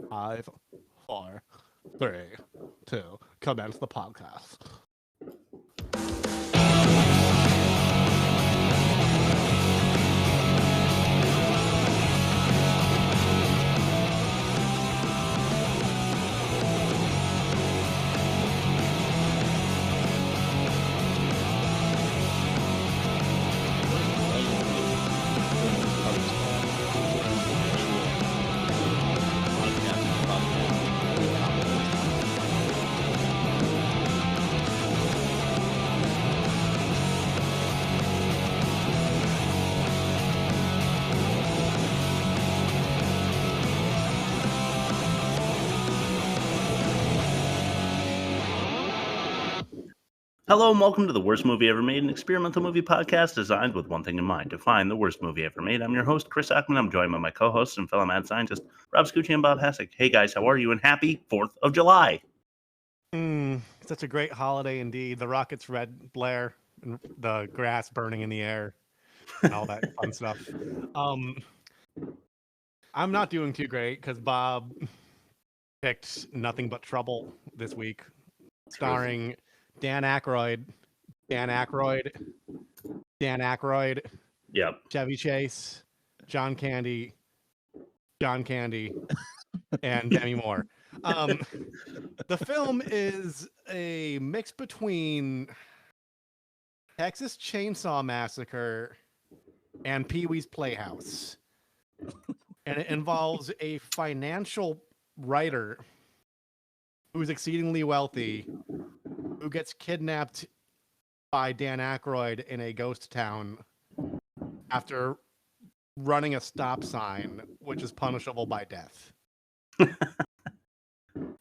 5, 4, 3, 2, commence the podcast. Hello and welcome to the Worst Movie Ever Made, an experimental movie podcast designed with one thing in mind, to find the worst movie ever made. I'm your host, Chris Ackman. I'm joined by my co-hosts and fellow mad scientist, Rob Scucci and Bob Hessek. Hey guys, how are you? And happy 4th of July. Such a great holiday indeed. The rockets red blare, and the grass burning in the air, and all that fun stuff. I'm not doing too great because Bob picked Nothing But Trouble this week, starring Dan Aykroyd, Yep. Chevy Chase, John Candy, and Demi Moore. The film is a mix between Texas Chainsaw Massacre and Pee-wee's Playhouse. And it involves a financial writer who's exceedingly wealthy, who gets kidnapped by Dan Aykroyd in a ghost town after running a stop sign, which is punishable by death. And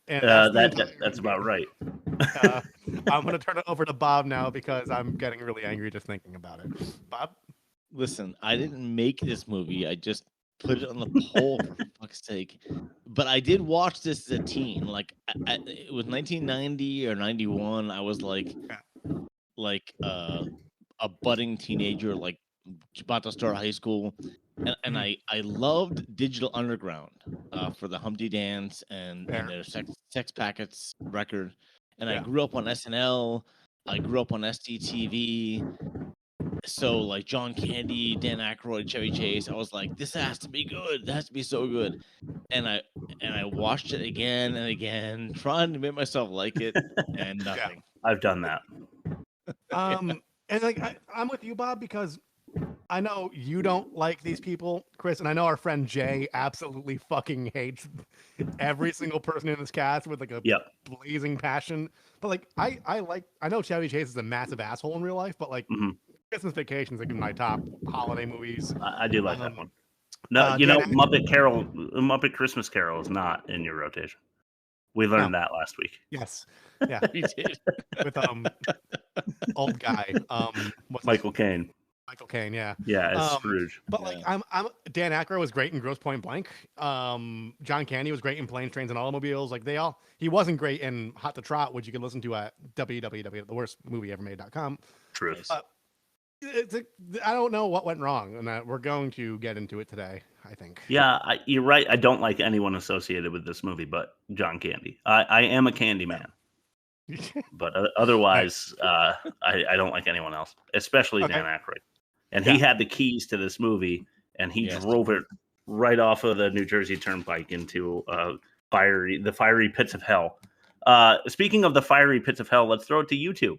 that's about right. I'm going to turn it over to Bob now because I'm getting really angry just thinking about it. Bob? Listen, I didn't make this movie. I just put it on the poll for fuck's sake. But I did watch this as a teen. Like, it was 1990 or 91. I was like a budding teenager, like about to start high school. And I loved Digital Underground for the Humpty Dance and their Sex Packets record. And I grew up on SNL. I grew up on SDTV. So like John Candy, Dan Aykroyd, Chevy Chase, I was like, this has to be good. It has to be so good. And I watched it again and again, trying to make myself like it, and nothing. I've done that. And like I'm with you, Bob, because I know you don't like these people, Chris, and I know our friend Jay absolutely fucking hates every single person in this cast with like a blazing passion. But like I know Chevy Chase is a massive asshole in real life, but like Christmas Vacation is like in my top holiday movies. I do like that one. No, Muppet Christmas Carol is not in your rotation. We learned that last week. Yes. Yeah, we did. With old guy. Michael Caine. Michael Caine, yeah. Yeah, as Scrooge. But like I'm Dan Aykroyd was great in Grosse Point Blank. John Candy was great in Planes, Trains, and Automobiles. Like he wasn't great in Hot to Trot, which you can listen to at www.theworstmovieevermade.com. Truth. I don't know what went wrong, and we're going to get into it today, I think. Yeah, you're right. I don't like anyone associated with this movie but John Candy. I am a Candyman. But otherwise, I don't like anyone else, especially Dan Aykroyd. And he had the keys to this movie, and he drove it right off of the New Jersey Turnpike into the fiery pits of hell. Speaking of the fiery pits of hell, let's throw it to YouTube.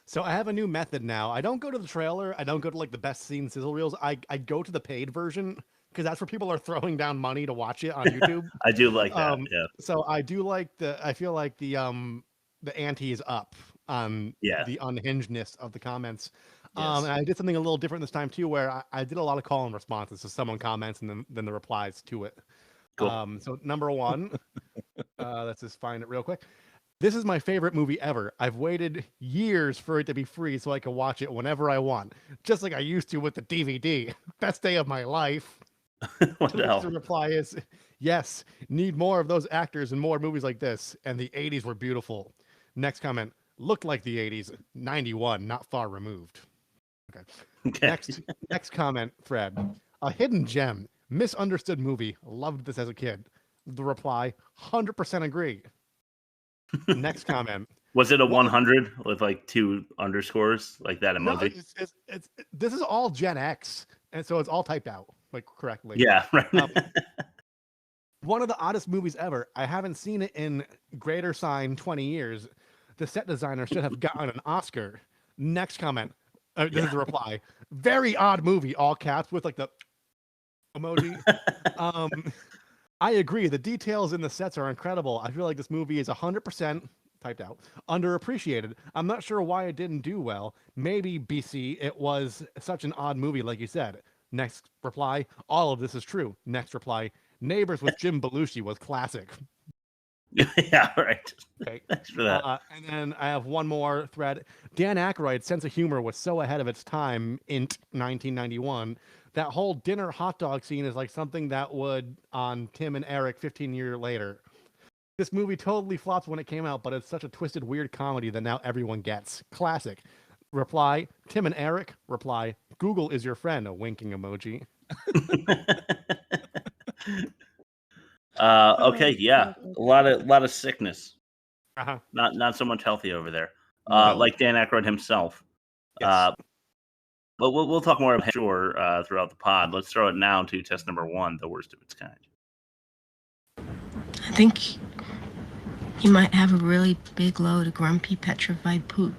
So I have a new method now. I don't go to the trailer. I don't go to like the best scene sizzle reels. I go to the paid version because that's where people are throwing down money to watch it on YouTube. I do like that. Yeah. So I do like I feel like the ante is up on the unhingedness of the comments. And I did something a little different this time too, where I did a lot of call and responses. So someone comments and then the replies to it. Cool. So number one, let's just find it real quick. This is my favorite movie ever. I've waited years for it to be free so I can watch it whenever I want, just like I used to with the DVD. Best day of my life. What the hell? The reply is, yes, need more of those actors and more movies like this. And the 80s were beautiful. Next comment, looked like the 80s, 91, not far removed. Okay. Okay. Next comment thread, a hidden gem, misunderstood movie, loved this as a kid. The reply, 100% agree. Next comment. Was it a 100 with like 2 underscores, like that emoji? No, this is all Gen X, and so it's all typed out like correctly. Yeah, right. One of the oddest movies ever. I haven't seen it in greater sign 20 years. The set designer should have gotten an Oscar. Next comment. This is the reply. Very odd movie, all caps with like the emoji. I agree. The details in the sets are incredible. I feel like this movie is 100% typed out, underappreciated. I'm not sure why it didn't do well. Maybe BC, it was such an odd movie, like you said. Next reply, all of this is true. Next reply, Neighbors with Jim Belushi was classic. Yeah, right. Okay. Thanks for that. And then I have one more thread. Dan Aykroyd's sense of humor was so ahead of its time in 1991. That whole dinner hot dog scene is like something that would on Tim and Eric 15 years later. This movie totally flopped when it came out, but it's such a twisted, weird comedy that now everyone gets. Classic. Reply, Tim and Eric. Reply, Google is your friend. A winking emoji. Okay, yeah. A lot of sickness. Uh-huh. Not so much healthy over there. Like Dan Aykroyd himself. Yes. But we'll talk more about sure throughout the pod. Let's throw it now to test number 1, the worst of its kind. I think you might have a really big load of grumpy, petrified poop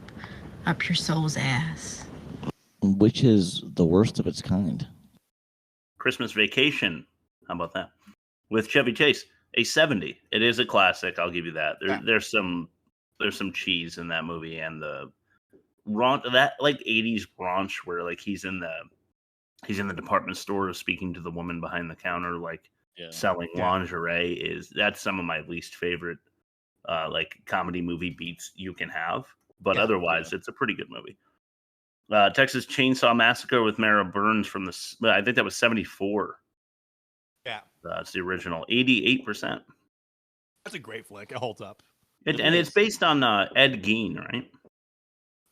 up your soul's ass. Which is the worst of its kind? Christmas Vacation. How about that? With Chevy Chase, a 70. It is a classic. I'll give you that. There's some cheese in that movie, and the that like 80s raunch where like he's in the department store speaking to the woman behind the counter, like selling lingerie. That's some of my least favorite like comedy movie beats you can have. But otherwise, it's a pretty good movie. Texas Chainsaw Massacre with Mara Burns from I think that was 74. Yeah. It's the original. 88%. That's a great flick. It holds up. It's based on Ed Gein, right?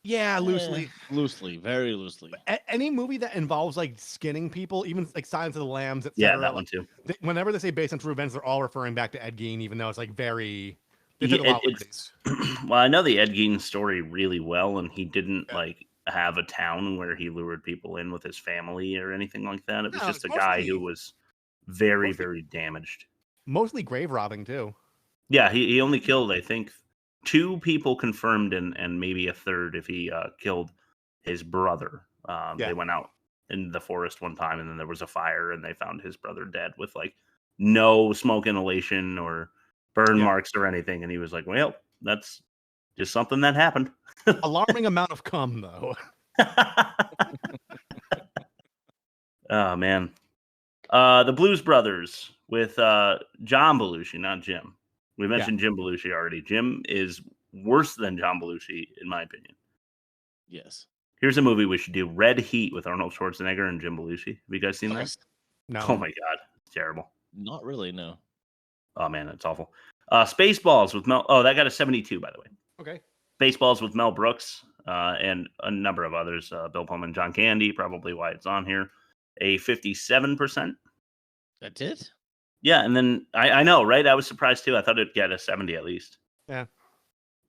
Yeah, loosely. Loosely, very loosely. Any movie that involves like skinning people, even like Silence of the Lambs, etc. Yeah, that one too. Whenever they say based on true events, they're all referring back to Ed Gein, even though it's like very. Well, I know the Ed Gein story really well, and he didn't like have a town where he lured people in with his family or anything like that. It was just a guy who was very, very damaged. Mostly grave robbing too. Yeah, he only killed, I think, 2 people confirmed, and maybe a third if he killed his brother. They went out in the forest one time, and then there was a fire, and they found his brother dead with like no smoke inhalation or burn marks or anything. And he was like, well, that's just something that happened. Alarming amount of cum, though. Oh, man. The Blues Brothers with John Belushi, not Jim. We mentioned Jim Belushi already. Jim is worse than John Belushi, in my opinion. Yes. Here's a movie we should do. Red Heat with Arnold Schwarzenegger and Jim Belushi. Have you guys seen that? No. Oh, my God. It's terrible. Not really, no. Oh, man, it's awful. Spaceballs with Mel... Oh, that got a 72, by the way. Okay. Spaceballs with Mel Brooks and a number of others. Bill Pullman, John Candy, probably why it's on here. A 57%. That's it? Yeah, and then I know, right? I was surprised too. I thought it'd get a 70 at least. Yeah.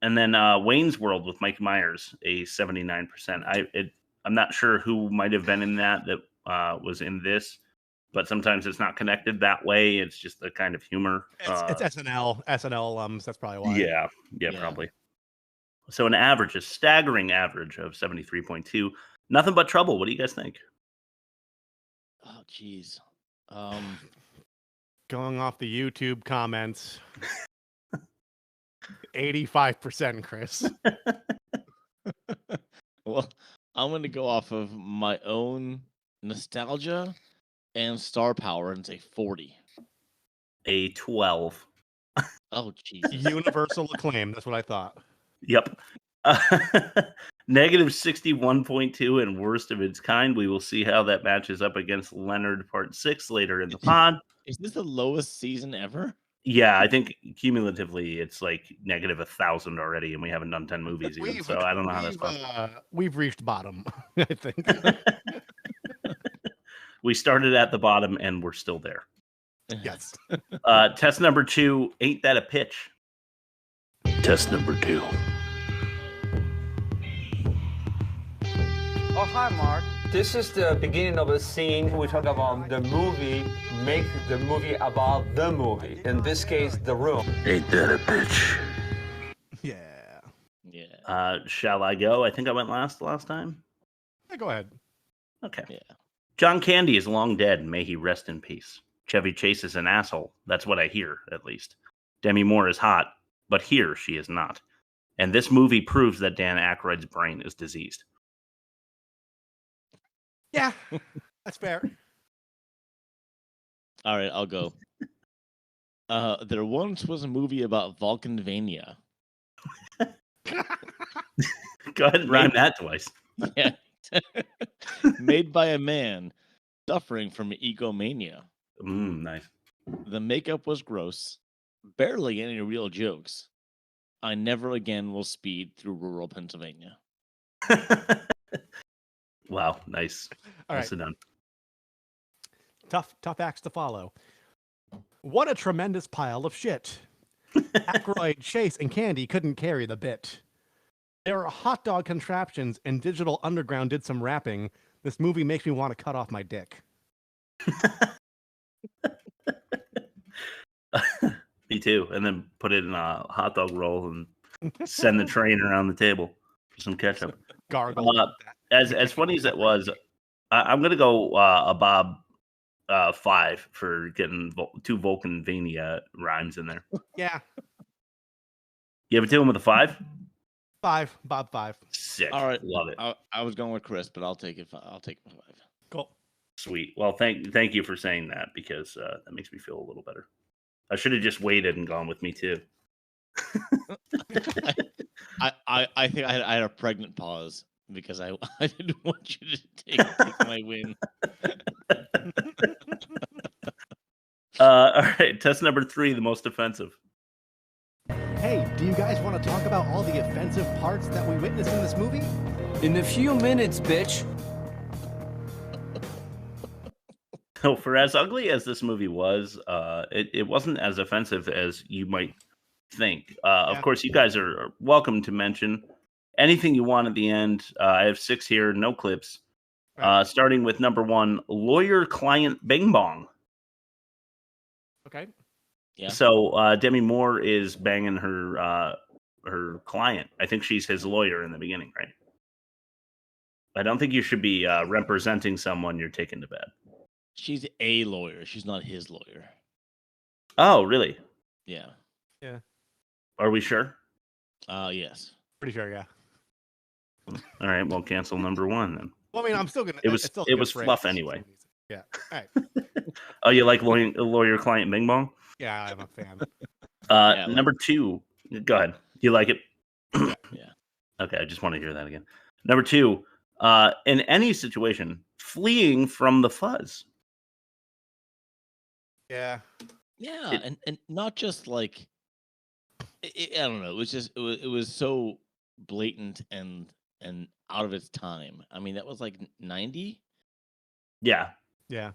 And then Wayne's World with Mike Myers, a 79%. I'm not sure who might have been in that was in this, but sometimes it's not connected that way. It's just the kind of humor. It's SNL alums. That's probably why. Yeah, probably. So a staggering average of 73.2. Nothing but trouble. What do you guys think? Oh, geez. Going off the YouTube comments, 85%, Chris. Well, I'm going to go off of my own nostalgia and star power and say 40. A 12. Oh, Jesus. Universal acclaim. That's what I thought. Yep. Negative 61.2 and worst of its kind. We will see how that matches up against Leonard Part 6 later in the pod. Is this the lowest season ever? Yeah, I think cumulatively it's like negative 1,000 already, and we haven't done 10 movies even. So I don't know how that's possible. We've reached bottom, I think. We started at the bottom, and we're still there. Yes. Test number 2, ain't that a pitch? Test number 2. Oh, hi, Mark. This is the beginning of a scene. We talk about the movie, make the movie about the movie. In this case, The Room. Ain't that a bitch? Yeah. Shall I go? I think I went last time. Yeah, go ahead. Okay. Yeah. John Candy is long dead. May he rest in peace. Chevy Chase is an asshole. That's what I hear, at least. Demi Moore is hot, but here she is not. And this movie proves that Dan Aykroyd's brain is diseased. Yeah, that's fair. All right, I'll go. There once was a movie about Vulcanvania. Go ahead and rhyme that twice. Yeah. Made by a man suffering from egomania. Nice. The makeup was gross. Barely any real jokes. I never again will speed through rural Pennsylvania. Wow, nice. All right. Nicely done. Tough acts to follow. What a tremendous pile of shit. Aykroyd, Chase, and Candy couldn't carry the bit. There are hot dog contraptions, and Digital Underground did some rapping. This movie makes me want to cut off my dick. Me too. And then put it in a hot dog roll and send the train around the table for some ketchup. Gargle. As funny as it was, I'm going to go a Bob 5 for getting 2 Vulcanvania rhymes in there. Yeah. You have it to him with a 5? 5. Bob 5. Sick. All right. Love it. I was going with Chris, but I'll take it. I'll take it 5. Cool. Sweet. Well, thank you for saying that, because that makes me feel a little better. I should have just waited and gone with me too. I think I had a pregnant pause because I didn't want you to take my win. All right, test number 3, the most offensive. Hey, do you guys want to talk about all the offensive parts that we witnessed in this movie? In a few minutes, bitch. So for as ugly as this movie was, it wasn't as offensive as you might think. Of course, you guys are welcome to mention anything you want at the end. I have 6 here, no clips. Right. Starting with number 1, lawyer-client bing-bong. Okay. Yeah. So Demi Moore is banging her client. I think she's his lawyer in the beginning, right? I don't think you should be representing someone you're taking to bed. She's a lawyer. She's not his lawyer. Oh, really? Yeah. Yeah. Are we sure? Yes. Pretty sure, yeah. All right, well, cancel number 1 then. Well, I mean, I'm still gonna. It was fluff anyway. Yeah. All right. Oh, you like lawyer-client bing-bong? Yeah, I'm a fan. Number 2. Go ahead. You like it? Yeah. Okay, I just want to hear that again. Number 2. In any situation, fleeing from the fuzz. Yeah. Yeah, and not just like I don't know. It was just it was so blatant and out of its time. I mean, that was like 90. Yeah. Yeah.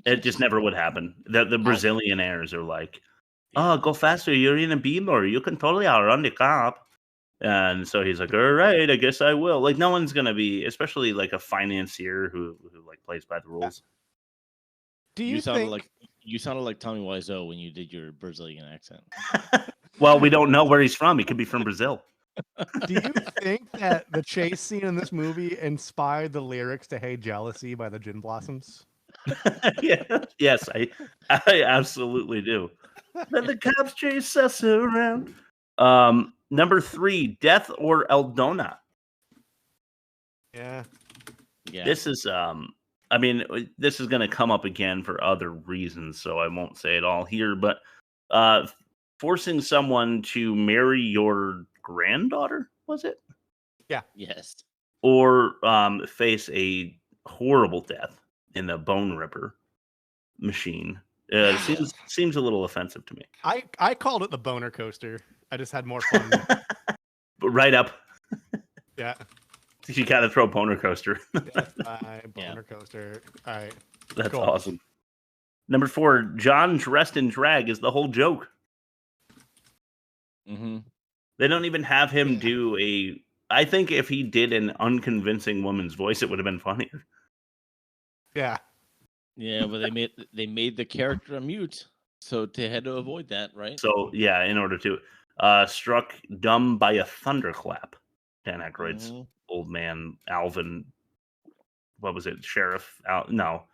It just never would happen. The Brazillionaires are like, oh, go faster. You're in a beamer. You can totally outrun the cop. And so he's like, all right, I guess I will. Like, no one's going to be, especially like a financier who like plays by the rules. Do you think... You sounded like Tommy Wiseau when you did your Brazilian accent. Well, we don't know where he's from. He could be from Brazil. Do you think that the chase scene in this movie inspired the lyrics to Hey Jealousy by the Gin Blossoms? Yeah. Yes, I absolutely do. Let the cops chase us around. Number 3, Death or Eldona. Yeah. This is I mean, this is going to come up again for other reasons, so I won't say it all here, but forcing someone to marry your granddaughter, was it? Yeah. Yes. Or face a horrible death in the Bone Ripper machine. Seems a little offensive to me. I called it the boner coaster. I just had more fun. But right up. Yeah. You got to throw boner coaster. Boner coaster. All right. That's awesome. Number 4, John dressed in drag is the whole joke. Mm-hmm. They don't even have him do a... I think if he did an unconvincing woman's voice, it would have been funnier. Yeah. Yeah, but they made the character a mute, so they had to avoid that, right? So, yeah, in order to... struck dumb by a thunderclap. Dan Aykroyd's old man, Alvin... What was it? Sheriff? No.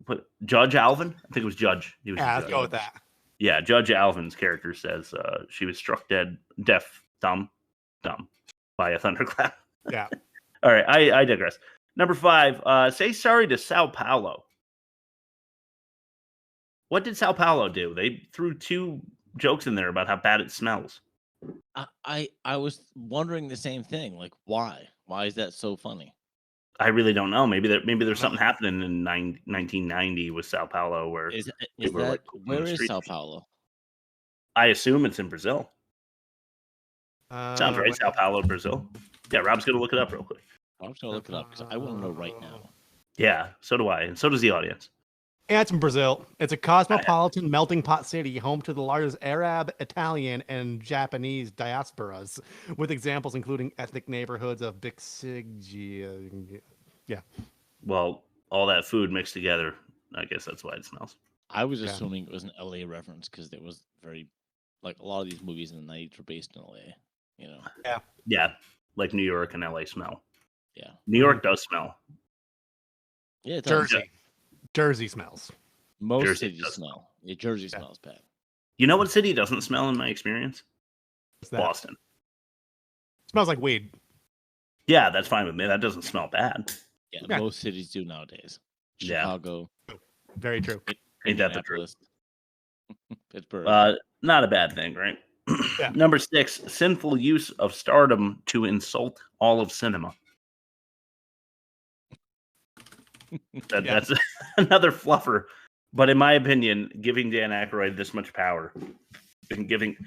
But Judge Alvin? I think it was Judge. He was let's go with that. Yeah, Judge Alvin's character says she was struck deaf, dumb, by a thunderclap. Yeah. All right, I digress. Number 5, say sorry to São Paulo. What did São Paulo do? They threw 2 jokes in there about how bad it smells. I was wondering the same thing. Like, why? Why is that so funny? I really don't know. Maybe there's something happening in 1990 with São Paulo where is where is São Paulo? I assume it's in Brazil. Sounds right, São Paulo, Brazil. Yeah, Rob's gonna look it up real quick. I'm gonna look it up because I want to know right now. Yeah, so do I, and so does the audience. Yeah, it's in Brazil. It's a cosmopolitan melting pot city, home to the largest Arab, Italian, and Japanese diasporas, with examples including ethnic neighborhoods of Bixig. Yeah. Well, all that food mixed together, I guess that's why it smells. I was assuming it was an LA reference because there was very, like, a lot of these movies in the 90s were based in LA, you know? Yeah. Yeah, like New York and LA smell. Yeah. New York does smell. Yeah, it does. Jersey smells. Most Jersey cities smell. Yeah, Jersey smells bad. You know what city doesn't smell in my experience? What's that? Boston. Smells like weed. Yeah, that's fine with me. That doesn't smell bad. Yeah, most cities do nowadays. Chicago. Very true. Ain't that the truth? Pittsburgh. Not a bad thing, right? Yeah. Number 6, sinful use of stardom to insult all of cinema. That's another fluffer. But in my opinion, giving Dan Aykroyd this much power and did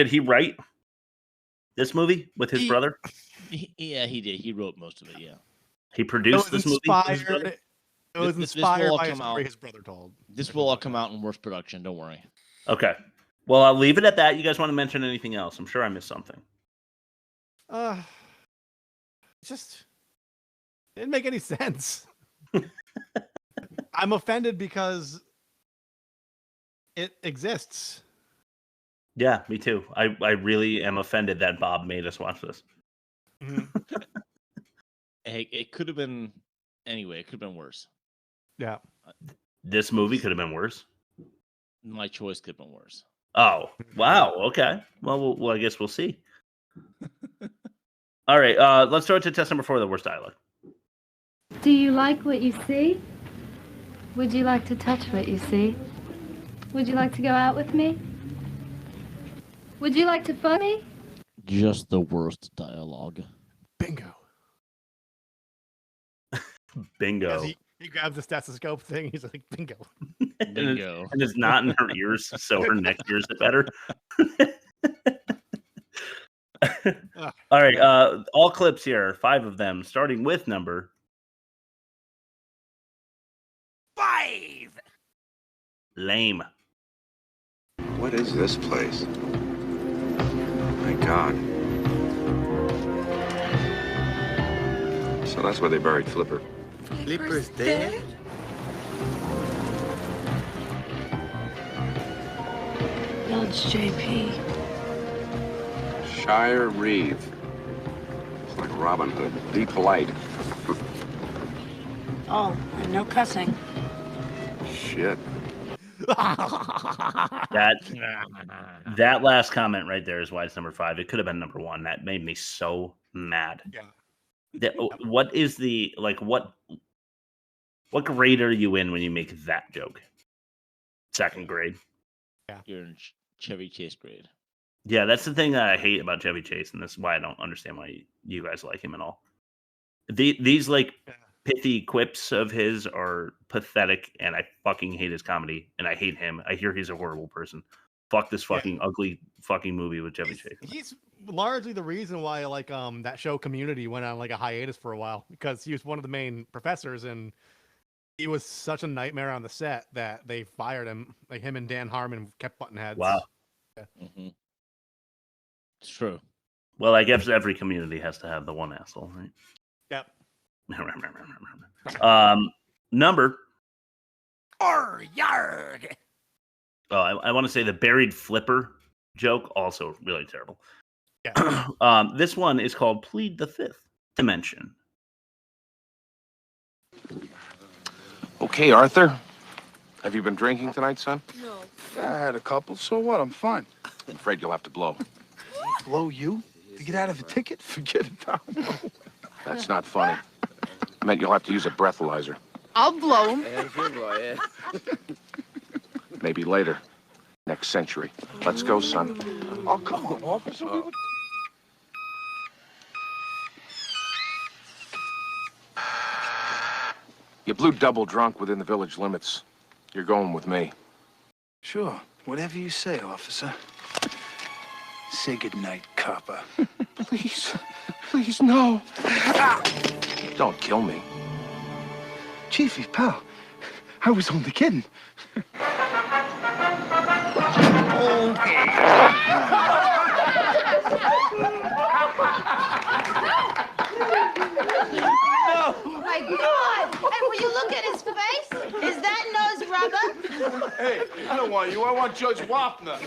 he write this movie with his brother? Yeah, he did. He wrote most of it, yeah. He produced this movie with his brother? It was inspired by a story his brother told. This will all come out in worst production, don't worry. Okay. Well, I'll leave it at that. You guys want to mention anything else? I'm sure I missed something. Just didn't make any sense. I'm offended because it exists. Yeah, me too. I really am offended that Bob made us watch this. Mm-hmm. Hey, it could have been anyway. It could have been worse. Yeah. This movie could have been worse. My choice could have been worse. Oh, wow. Okay. Well, I guess we'll see. All right. Let's throw it to test number 4, the worst dialogue. Do you like what you see? Would you like to touch what you see? Would you like to go out with me? Would you like to fuck me? Just the worst dialogue. Bingo. Bingo. He grabs the stethoscope thing. He's like, bingo. Bingo. And it's not in her ears, so her neck hears it better. All right. All clips here, 5 of them, starting with number 5. Lame. What is this place? My God. So that's where they buried Flipper. Flipper's dead? No, it's JP. Shire Reeve. It's like Robin Hood. Be polite. Oh, and no cussing. Shit. That last comment right there is why it's number 5. It could have been number 1. That made me so mad. Yeah. What is the what grade are you in when you make that joke? 2nd grade. Yeah. You're in Chevy Chase grade. Yeah, that's the thing that I hate about Chevy Chase, and this is why I don't understand why you guys like him at all. These like pithy quips of his are pathetic, and I fucking hate his comedy, and I hate him. I hear he's a horrible person. Fuck this fucking ugly fucking movie with Chevy Chase. He's largely the reason why like that show Community went on like a hiatus for a while, because he was one of the main professors and he was such a nightmare on the set that they fired him. Like him and Dan Harmon kept butting heads. Wow. Yeah. Mm-hmm. It's true. Well, I guess every community has to have the one asshole, right? Yep. Number. Yarg. Oh, I want to say the buried flipper joke, also really terrible. Yeah. This one is called Plead the Fifth Dimension. Okay, Arthur. Have you been drinking tonight, son? No. I had a couple, so what? I'm fine. I'm afraid you'll have to blow. Blow you? To get out of a ticket? Forget it, Tom. That's not funny. I meant you'll have to use a breathalyzer. I'll blow him. Maybe later. Next century. Let's go, son. Oh, come on, officer. You blew double drunk within the village limits. You're going with me. Sure. Whatever you say, officer. Say goodnight, copper. Please. Please, no. Don't kill me. Chiefy, pal. I was only kidding. Oh my God! Hey, will you look at his face? Is that nose rubber? Hey, I don't want you. I want Judge Wapner.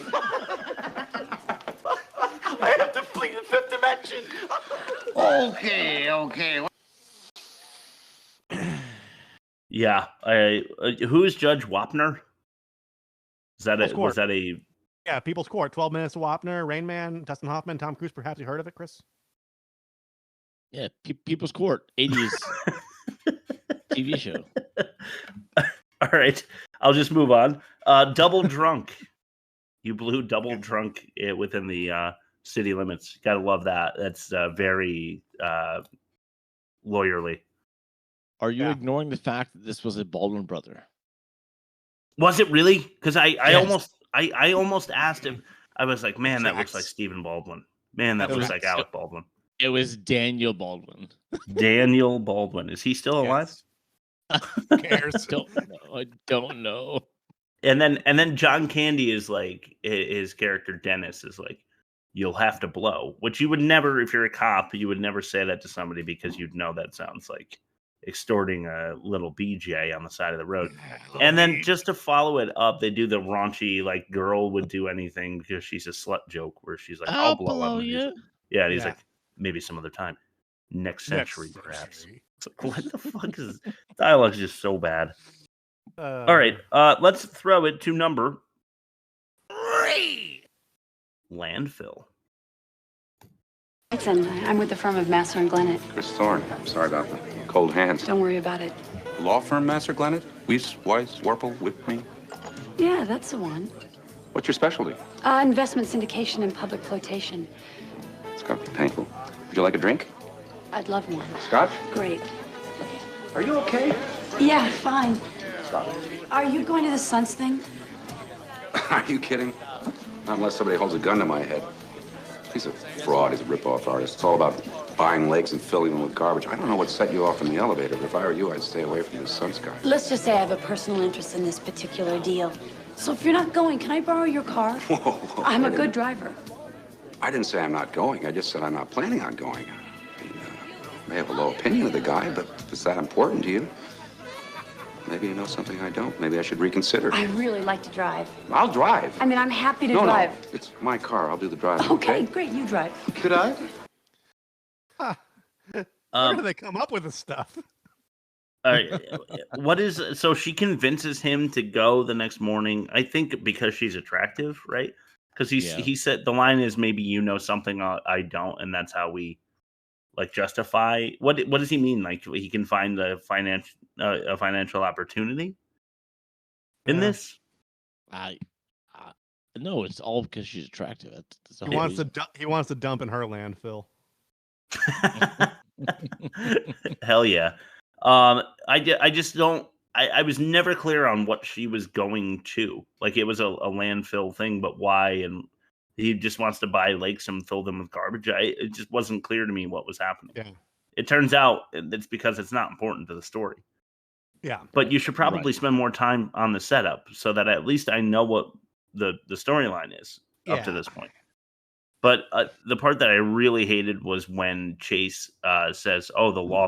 I have to plead the fifth dimension. Okay. Yeah, who is Judge Wapner? Was that a? Yeah, People's Court. 12 Minutes of Wapner, Rain Man, Dustin Hoffman, Tom Cruise. Perhaps you heard of it, Chris? Yeah, People's Court, 80s TV show. All right, I'll just move on. Double drunk. You blew double drunk within the city limits. Gotta love that. That's very lawyerly. Are you ignoring the fact that this was a Baldwin brother? Was it really? Because I Yes. almost asked him. I was like, man, that looks like Stephen Baldwin. Man, that looks like Alec Baldwin. It was Daniel Baldwin. Daniel Baldwin. Is he still alive? Who cares? I don't know. And then John Candy is like, his character Dennis is like, you'll have to blow, which you would never, if you're a cop, you would never say that to somebody because you'd know that sounds like extorting a little BJ on the side of the road. And then just to follow it up, they do the raunchy, like, girl would do anything because she's a slut joke where she's like, I'll blow you. Yeah, and he's like, maybe some other time. Next century, perhaps. It's like, what the fuck is dialogue's just so bad. All right, let's throw it to number 3. Landfill. I'm with the firm of Master and Glennet. Chris Thorne. Sorry about the cold hands. Don't worry about it. Law firm, Master Glennet? Weiss, Weiss, Warple, Whitney. Yeah, that's the one. What's your specialty? Investment syndication and public flotation. It's got to be painful. Would you like a drink? I'd love one. Scotch? Great. Are you okay? Yeah, fine. Stop. Are you going to the Suns thing? Are you kidding? Not unless somebody holds a gun to my head. He's a fraud. He's a rip-off artist. It's all about buying lakes and filling them with garbage. I don't know what set you off in the elevator, but if I were you, I'd stay away from this Suns guy. Let's just say I have a personal interest in this particular deal. So if you're not going, can I borrow your car? Whoa, I'm a good driver. I didn't say I'm not going. I just said I'm not planning on going. I mean, I may have a low opinion of the guy, but if it's that important to you, maybe you know something I don't. Maybe I should reconsider. I really like to drive. I'll drive. I mean, I'm happy to drive. No, it's my car. I'll do the driving. Okay, great. You drive. Could I? Where do they come up with this stuff? So she convinces him to go the next morning, I think because she's attractive, right? Because he said the line is, maybe you know something I don't, and that's how we like justify. What does he mean? Like he can find a financial opportunity in this? No, it's all because she's attractive. That's he wants to dump in her landfill. Hell yeah. I just don't. I was never clear on what she was going to. Like, it was a landfill thing, but why? And he just wants to buy lakes and fill them with garbage. It just wasn't clear to me what was happening. Yeah. It turns out it's because it's not important to the story. Yeah. But you should probably spend more time on the setup so that at least I know what the storyline is up to this point. But the part that I really hated was when Chase says, "Oh, the law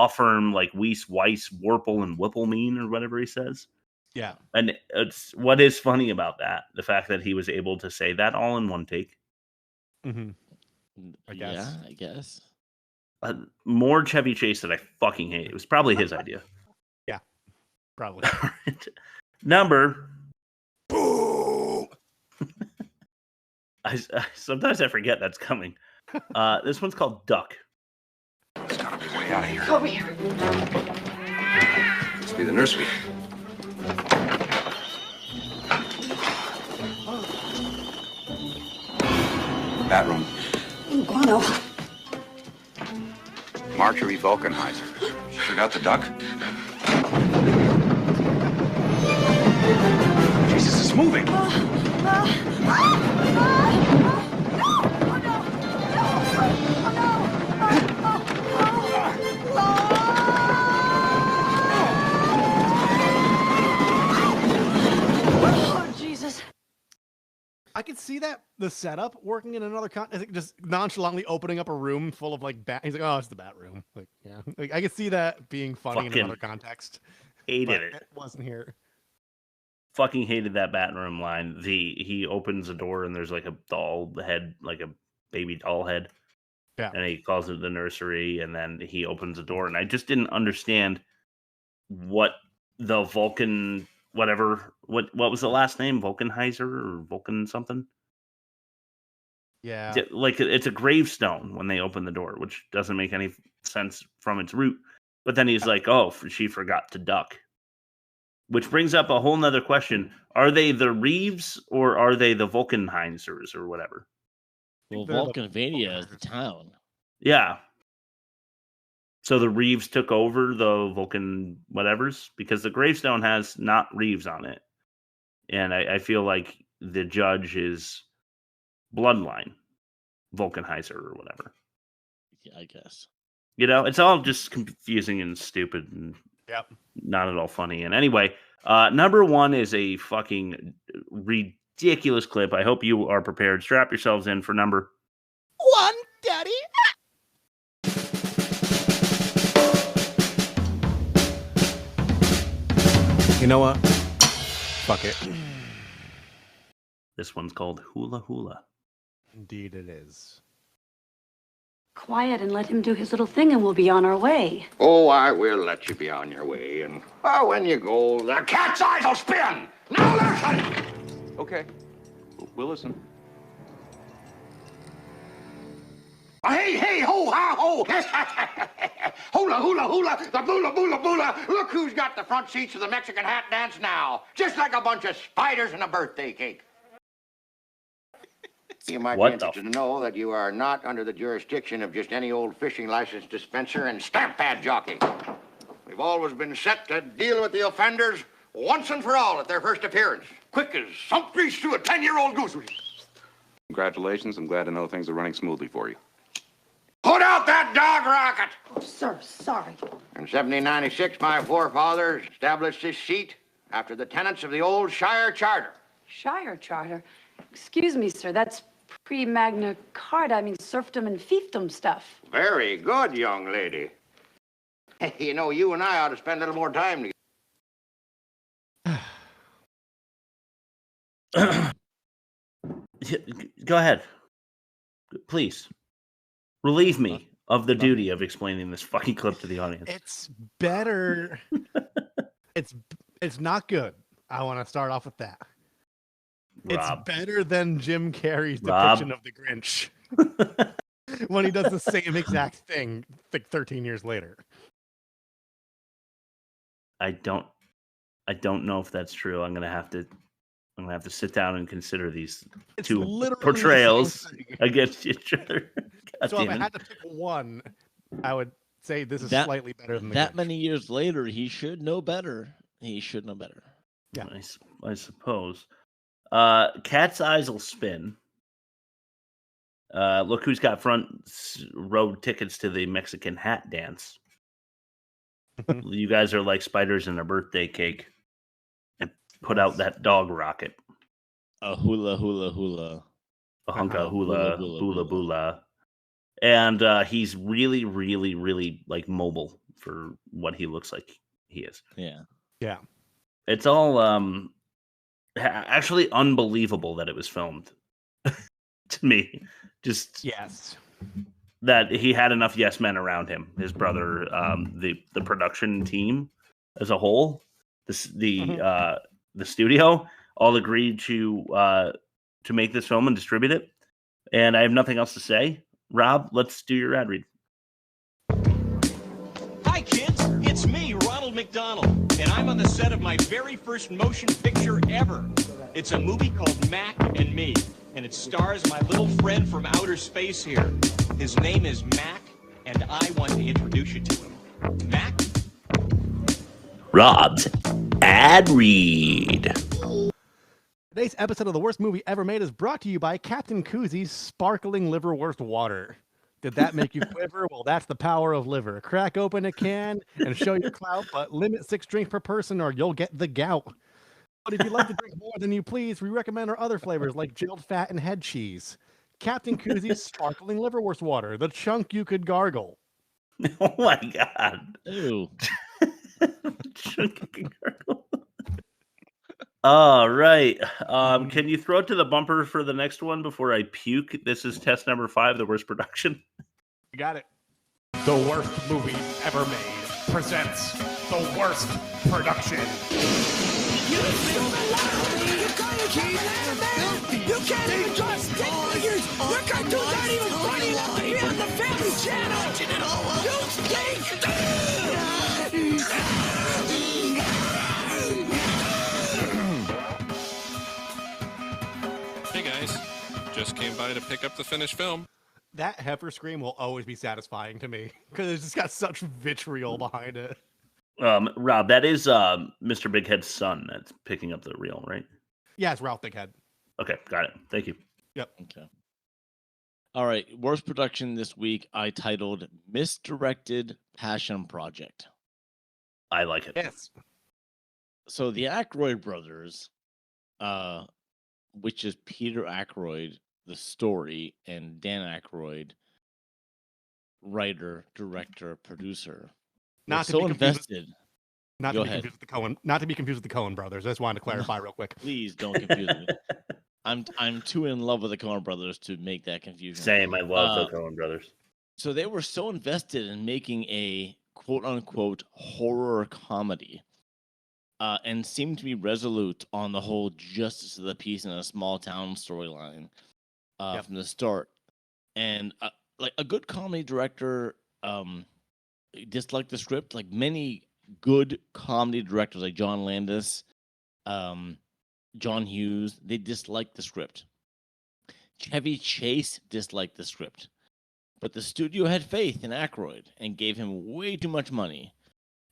firm like Weiss, Weiss, Warple, and Whipplemean," or whatever he says. Yeah. And it's what is funny about that, the fact that he was able to say that all in one take. Mm-hmm. I guess. Yeah, I guess. More Chevy Chase that I fucking hate. It was probably his idea. Yeah, probably. Number. Sometimes I forget that's coming. This one's called Duck. It's gotta be way out of here. Over here. Must be the nursery. Bathroom. Guano. Marjorie Vulcanheiser. She forgot the duck? Jesus, it's moving. Oh, Jesus. I could see that the setup working in another just nonchalantly opening up a room full of like bat. He's like, "Oh, it's the bat room." Like, yeah, like, I could see that being funny in another context. Hated it. It wasn't here. Fucking hated that Batman line. He opens a door and there's like a doll head, like a baby doll head. Yeah. And he calls it the nursery, and then he opens the door, and I just didn't understand what the Vulcan. Whatever, what was the last name? Vulcanheiser or Vulcan something? Yeah. Like, it's a gravestone when they open the door, which doesn't make any sense from its root. But then he's like, "Oh, she forgot to duck." Which brings up a whole nother question. Are they the Reeves or are they the Vulcanheisers or whatever? Well, Vulcanvania is the town. Yeah. So the Reeves took over the Vulcan whatevers, because the gravestone has not Reeves on it. And I feel like the judge is bloodline, Vulcanheiser or whatever. Yeah, I guess. You know, it's all just confusing and stupid and not at all funny. And anyway, number one is a fucking ridiculous clip. I hope you are prepared. Strap yourselves in for number one, Daddy. You know what? Fuck it. This one's called Hula Hula. Indeed it is. Quiet and let him do his little thing and we'll be on our way. Oh, I will let you be on your way. And when you go, the cat's eyes will spin. Now listen! Okay. We'll listen. Hey, hey, ho, ha, ho! Hula, hula, hula, the bula, bula, bula. Look who's got the front seats of the Mexican hat dance now. Just like a bunch of spiders in a birthday cake. You might be interested to know that you are not under the jurisdiction of just any old fishing license dispenser and stamp pad jockey. We've always been set to deal with the offenders once and for all at their first appearance. Quick as sump grease through a 10-year-old goose. Congratulations. I'm glad to know things are running smoothly for you. Put out that dog rocket! Oh, sir, sorry. In 1796, my forefathers established this seat after the tenets of the old Shire Charter. Shire Charter? Excuse me, sir, that's pre-Magna Carta. I mean, serfdom and fiefdom stuff. Very good, young lady. You know, you and I ought to spend a little more time together. Go ahead. Please. Relieve me of the duty of explaining this fucking clip to the audience. It's better. It's not good. I want to start off with that. It's better than Jim Carrey's depiction of the Grinch when he does the same exact thing like 13 years later. I don't know if that's true. I'm gonna have to I'm gonna have to sit down and consider these It's two literally portrayals against each other. So if I had to pick one, I would say this is slightly better than that many years later. He should know better. He should know better. Yeah, I suppose. Cat's eyes will spin. Look who's got front row tickets to the Mexican hat dance. You guys are like spiders in a birthday cake. And put out that dog rocket. A hula hula hula. A hunka hula bula bula. And he's really, really, really like mobile for what he looks like he is. Yeah. Yeah. It's all actually unbelievable that it was filmed. To me. Just yes. That he had enough yes men around him. His brother, the production team as a whole, the studio all agreed to make this film and distribute it. And I have nothing else to say. Rob, let's do your ad read. Hi, kids. It's me, Ronald McDonald, and I'm on the set of my very first motion picture ever. It's a movie called Mac and Me, and it stars my little friend from outer space here. His name is Mac, and I want to introduce you to him. Mac? Rob's ad read. Today's episode of The Worst Movie Ever Made is brought to you by Captain Koozy's Sparkling Liverwurst Water. Did that make you quiver? Well, that's the power of liver. Crack open a can and show your clout, but limit 6 drinks per person or you'll get the gout. But if you'd like to drink more than you please, we recommend our other flavors like jailed fat and head cheese. Captain Koozy's Sparkling Liverwurst Water, the chunk you could gargle. Oh my God. Ew. Chunk you could gargle. All right. Can you throw it to the bumper for the next one before I puke? This is test number 5, the worst production. You got it. The Worst Movie Ever Made presents the worst production. You can't even draw stick figures. Your cartoons aren't even funny enough to be on the Family Channel. You stink. Hey guys, just came by to pick up the finished film. That heifer scream will always be satisfying to me because it's just got such vitriol behind it. Rob, that is Mr. Bighead's son that's picking up the reel, right? Yeah, it's Ralph Bighead. Okay, got it. Thank you. Yep. Okay. All right. Worst production this week, I titled Misdirected Passion Project. I like it. Yes. So the Aykroyd brothers, which is Peter Aykroyd, the story, and Dan Aykroyd, writer, director, producer. Not to so be invested. Not to be confused with the Coen. Not to be confused with the Coen brothers. I just wanted to clarify real quick. Please don't confuse me. I'm too in love with the Coen brothers to make that confusion. Same. I love the Coen brothers. So they were so invested in making a quote unquote horror comedy, and seemed to be resolute on the whole justice of the peace in a small town storyline from the start. And like a good comedy director, disliked the script. Like many good comedy directors, like John Landis, John Hughes, they disliked the script. Chevy Chase disliked the script. But the studio had faith in Aykroyd and gave him way too much money.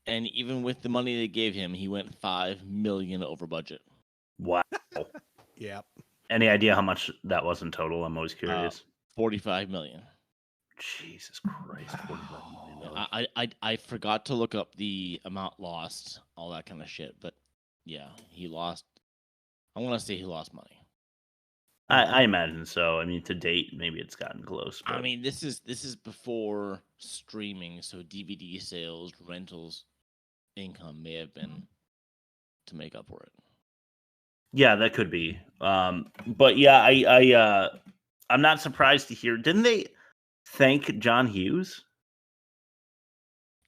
And even with the money they gave him, he went $5 million over budget. Wow. Yep. Any idea how much that was in total? I'm always curious. $45 million. Jesus Christ. $45 million. I forgot to look up the amount lost, all that kind of shit. But yeah, he lost. I want to say he lost money. I imagine so. I mean, to date, maybe it's gotten close. But... I mean, this is before streaming, so DVD sales, rentals, income may have been to make up for it. Yeah, that could be. But yeah, I'm not surprised to hear. Didn't they thank John Hughes?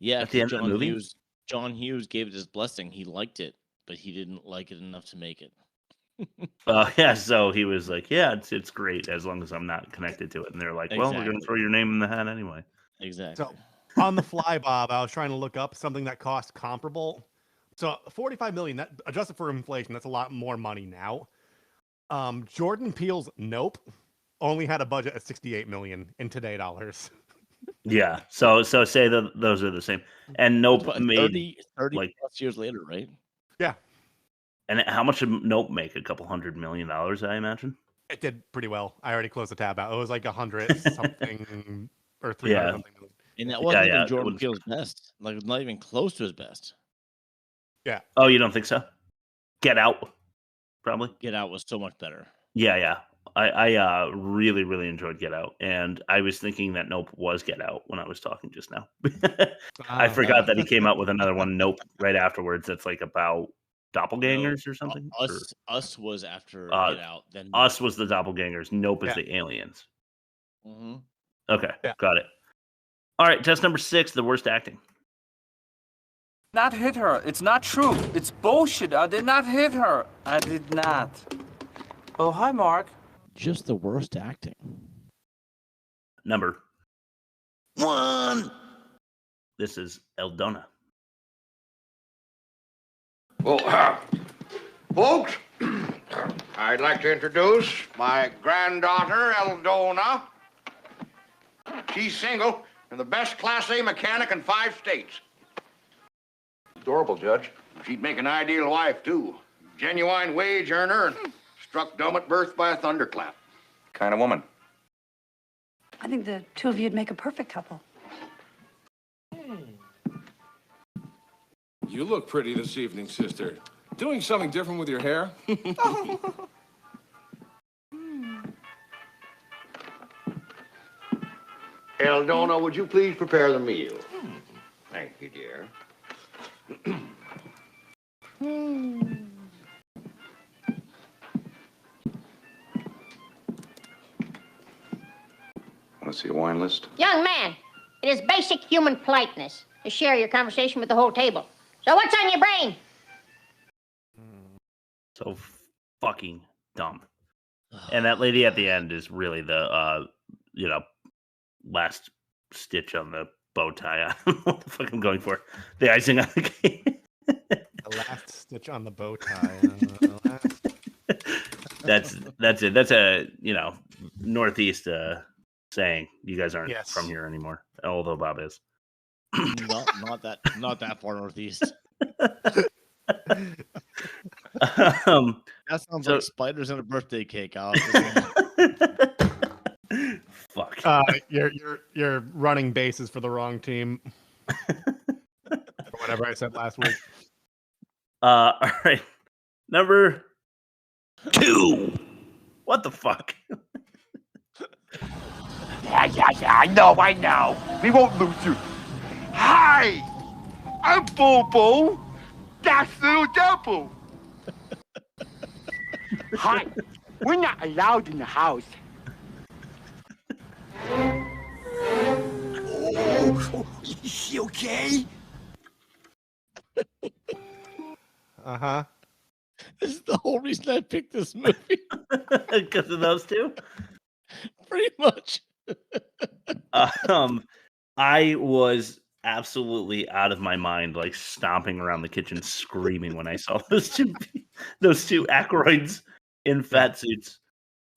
Yeah, at the end of the movie? John Hughes gave it his blessing. He liked it, but he didn't like it enough to make it. Yeah, so he was like, yeah, it's great as long as I'm not connected to it. And they're like, well, we're going to throw your name in the hat anyway. Exactly. So on the fly, Bob, I was trying to look up something that cost comparable. So $45 million, that adjusted for inflation, that's a lot more money now. Jordan Peele's Nope only had a budget of $68 million in today dollars. Yeah, so say that those are the same. And Nope made 30 like plus years later, right? Yeah. And how much did Nope make? A couple $100 million, I imagine. It did pretty well. I already closed the tab out. It was like 100 something or 300 something. And that wasn't even Jordan Peele's best. Like not even close to his best. Yeah. Oh, you don't think so? Get Out, probably. Get Out was so much better. Yeah. I really, really enjoyed Get Out, and I was thinking that Nope was Get Out when I was talking just now. I forgot that he came out with another one, Nope, right afterwards. That's like about doppelgangers or something. Us was after Get Out. Then Us was the doppelgangers. Nope is the aliens. Mm-hmm. Okay, got it. All right, test number 6: the worst acting. Not hit her. It's not true. It's bullshit. I did not hit her. I did not. Oh, hi, Mark. Just the worst acting. Number 1. This is Eldona. Well, folks, I'd like to introduce my granddaughter, Eldona. She's single and the best Class A mechanic in 5 states. Adorable, Judge. She'd make an ideal wife, too. Genuine wage earner and struck dumb at birth by a thunderclap. Kind of woman. I think the two of you'd make a perfect couple. You look pretty this evening, sister. Doing something different with your hair? Eldona, would you please prepare the meal? Thank you, dear. Want to see a wine list? Young man, it is basic human politeness to share your conversation with the whole table. So what's on your brain? So fucking dumb. And that lady at the end is really the, last stitch on the bow tie. I don't know what the fuck I'm going for. The icing on the cake. The last stitch on the bow tie. That's it. That's a, Northeast saying. You guys aren't from here anymore, although Bob is. not that far northeast. That sounds like spiders in a birthday cake. Fuck. You're running bases for the wrong team. Or whatever I said last week. All right. Number 2. What the fuck? Yeah, I know. We won't lose you. Hi! I'm Bobo. That's Little Devil. Hi. We're not allowed in the house. Oh, is she okay? Uh-huh. This is the whole reason I picked this movie. Because of those two? Pretty much. I was absolutely out of my mind, like stomping around the kitchen screaming when I saw those two Aykroyds in fat suits.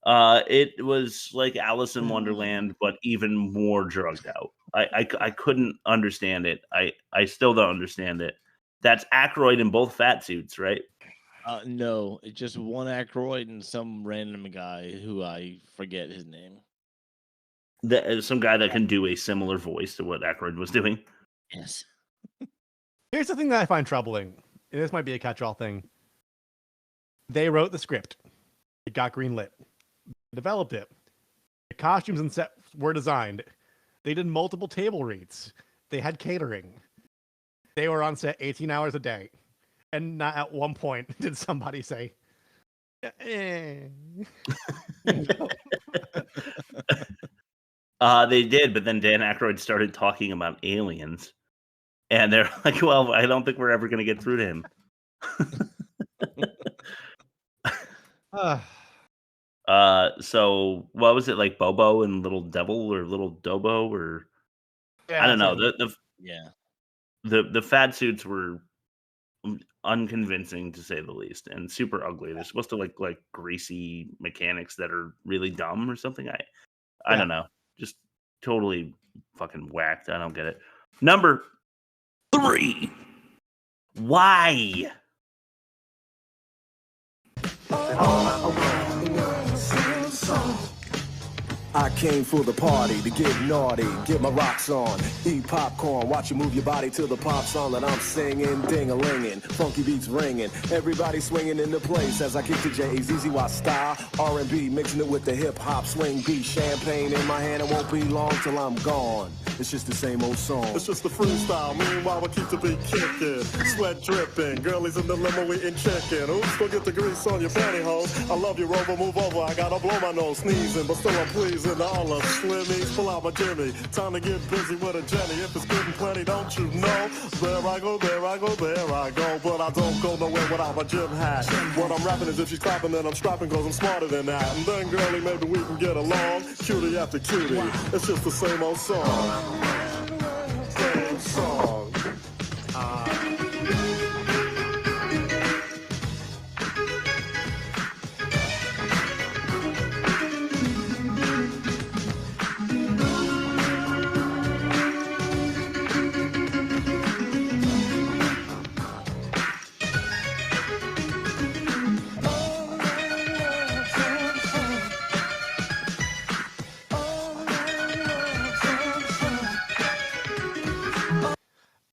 It was like Alice in Wonderland, but even more drugged out. I couldn't understand it. I still don't understand it. That's Aykroyd in both fat suits, right? No, it's just one Aykroyd and some random guy who I forget his name. Some guy that can do a similar voice to what Aykroyd was doing. Yes. Here's the thing that I find troubling. And this might be a catch-all thing. They wrote the script. It got greenlit. They developed it. The costumes and sets were designed. They did multiple table reads. They had catering. They were on set 18 hours a day. And not at one point did somebody say, They did, but then Dan Aykroyd started talking about aliens. And they're like, well, I don't think we're ever going to get through to him. So what was it, like Bobo and Little Devil or Little Dobo or I don't know. The fat suits were unconvincing to say the least, and super ugly. They're supposed to like greasy mechanics that are really dumb or something. I don't know. Just totally fucking whacked. I don't get it. Number 3. Why? I came for the party, to get naughty, get my rocks on, eat popcorn, watch you move your body to the pop song that I'm singing, ding-a-linging, funky beats ringing, everybody swinging into place as I kick to J-A-Z-Z-Y style, R&B, mixing it with the hip-hop swing beat, champagne in my hand, it won't be long till I'm gone. It's just the same old song. It's just the freestyle, meanwhile we keep the beat kicking, sweat dripping, girlies in the limo eating chicken, oops, go get the grease on your pantyhose, I love you, Rover, move over, I gotta blow my nose, sneezing, but still I'm pleasing. All of Slimmies, pull out my Jimmy. Time to get busy with a Jenny. If it's good and plenty, don't you know? There I go, there I go, there I go. But I don't go nowhere without my gym hat. What I'm rapping is if she's clapping, then I'm strapping, cause I'm smarter than that. And then, girlie, maybe we can get along. Cutie after cutie. It's just the same old song. Same song.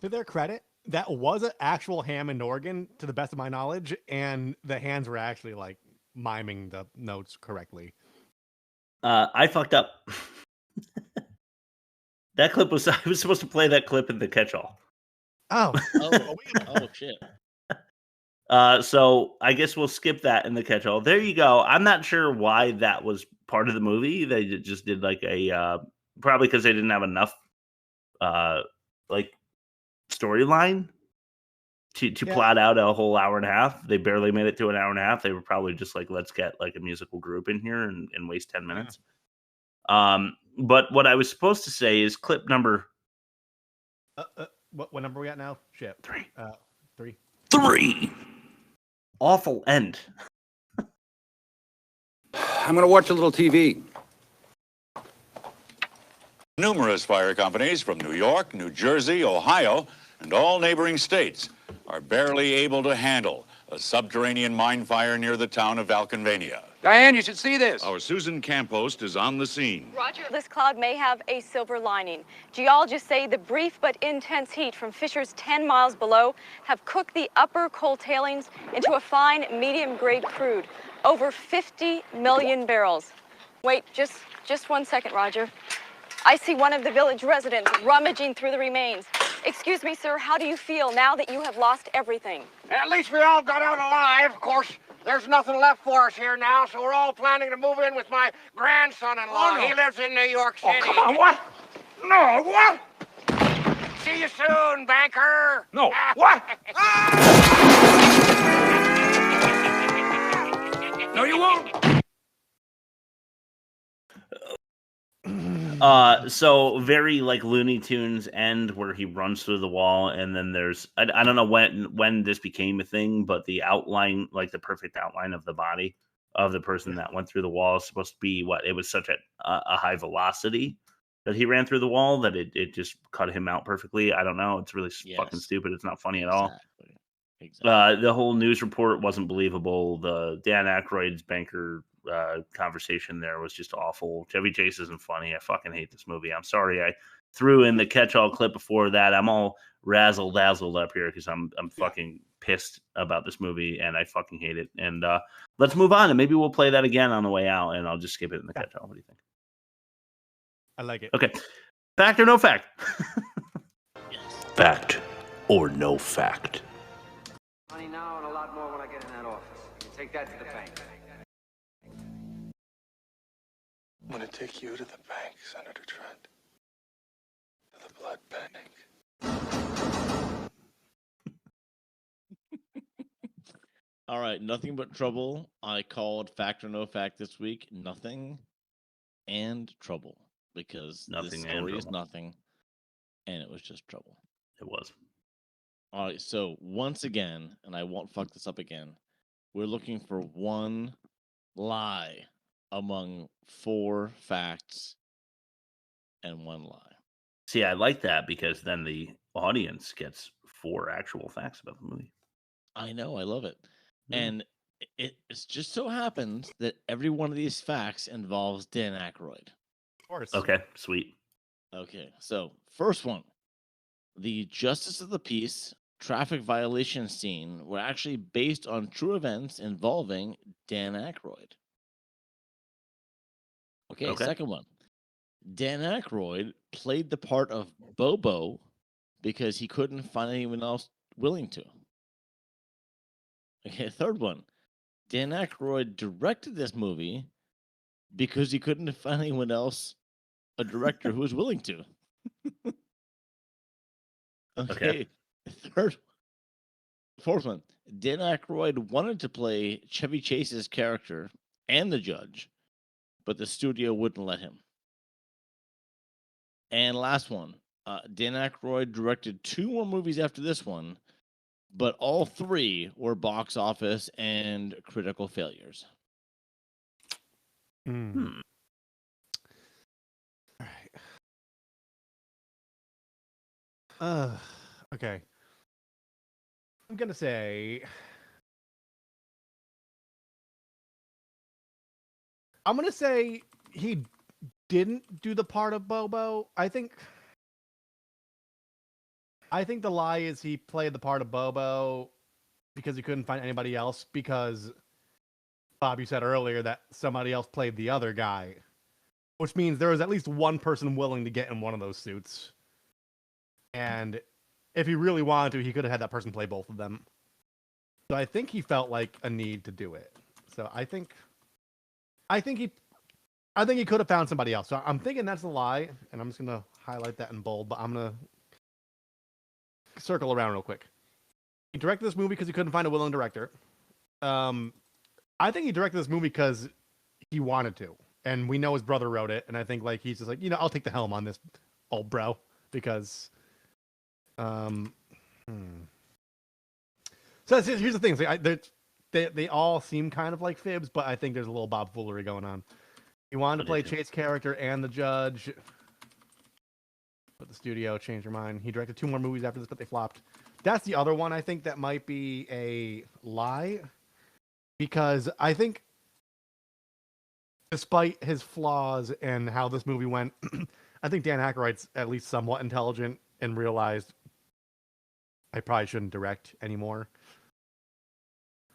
To their credit, that was an actual Hammond organ, to the best of my knowledge, and the hands were actually like miming the notes correctly. I fucked up. That clip was I was supposed to play that clip in the catch-all. Oh shit. So I guess we'll skip that in the catch-all. There you go. I'm not sure why that was part of the movie. They just did like a probably because they didn't have enough like storyline to plot out a whole hour and a half. They barely made it to an hour and a half. They were probably just like, let's get like a musical group in here and waste 10 minutes. But what I was supposed to say is clip number what number are we at now? Shit. 3. 3. 3. Awful end. I'm gonna watch a little TV. Numerous fire companies from New York, New Jersey, Ohio, and all neighboring states are barely able to handle a subterranean mine fire near the town of Valkenvania. Diane, you should see this. Our Susan Campost is on the scene. Roger, this cloud may have a silver lining. Geologists say the brief but intense heat from fissures 10 miles below have cooked the upper coal tailings into a fine, medium-grade crude. Over 50 million barrels. Wait, just 1 second, Roger. I see one of the village residents rummaging through the remains. Excuse me, sir, how do you feel now that you have lost everything? At least we all got out alive. Of course, there's nothing left for us here now, so we're all planning to move in with my grandson-in-law. Oh, no. He lives in New York City. Oh, come on, what? No, what? See you soon, banker. No, what? No, you won't. So very like Looney Tunes end where he runs through the wall, and then there's I don't know when this became a thing, but the outline, like the perfect outline of the body of the person that went through the wall is supposed to be what it was such a high velocity that he ran through the wall that it just cut him out perfectly. I don't know. It's really fucking stupid. It's not funny at all. Exactly. The whole news report wasn't believable. The Dan Aykroyd's banker conversation there was just awful. Chevy Chase isn't funny. I fucking hate this movie. I'm sorry I threw in the catch-all clip before that. I'm all razzle-dazzled up here because I'm fucking pissed about this movie and I fucking hate it. And let's move on and maybe we'll play that again on the way out and I'll just skip it in the catch-all. What do you think? I like it. Okay. Fact or no fact? Fact or no fact? Money now and a lot more when I get in that office. You take that to the bank. I'm gonna take you to the bank, Senator Trent. To the blood bank. All right, nothing but trouble. I called fact or no fact this week. Nothing and trouble because Nothing this and story is trouble. nothing, and it was just trouble. It was. All right, so once again, and I won't fuck this up again, we're looking for one lie among 4 facts and 1 lie. See, I like that because then the audience gets 4 actual facts about the movie. I know, I love it. And it's just so happens that every one of these facts involves Dan Aykroyd. Of course. Okay, sweet. Okay, so first one. The Justice of the Peace traffic violation scene were actually based on true events involving Dan Aykroyd. Okay, second one. Dan Aykroyd played the part of Bobo because he couldn't find anyone else willing to. Okay, third one. Dan Aykroyd directed this movie because he couldn't find anyone else, a director who was willing to. Okay. Fourth one. Dan Aykroyd wanted to play Chevy Chase's character and the judge, but the studio wouldn't let him. And last one. Dan Aykroyd directed 2 more movies after this one, but all 3 were box office and critical failures. All right. Okay. I'm gonna say he didn't do the part of Bobo. I think the lie is he played the part of Bobo because he couldn't find anybody else, because Bob, you said earlier that somebody else played the other guy, which means there was at least one person willing to get in one of those suits. And if he really wanted to, he could have had that person play both of them. So I think he felt like a need to do it. So I think he could have found somebody else. So I'm thinking that's a lie, and I'm just gonna highlight that in bold. But I'm gonna circle around real quick. He directed this movie because he couldn't find a willing director. I think he directed this movie because he wanted to, and we know his brother wrote it. And I think like he's just like, I'll take the helm on this, old bro, because. So here's the thing. They all seem kind of like fibs, but I think there's a little Bob foolery going on. He wanted to play Chase's character and the judge, but the studio changed their mind. He directed 2 more movies after this, but they flopped. That's the other one I think that might be a lie, because I think despite his flaws and how this movie went, I think Dan Aykroyd's at least somewhat intelligent and realized I probably shouldn't direct anymore.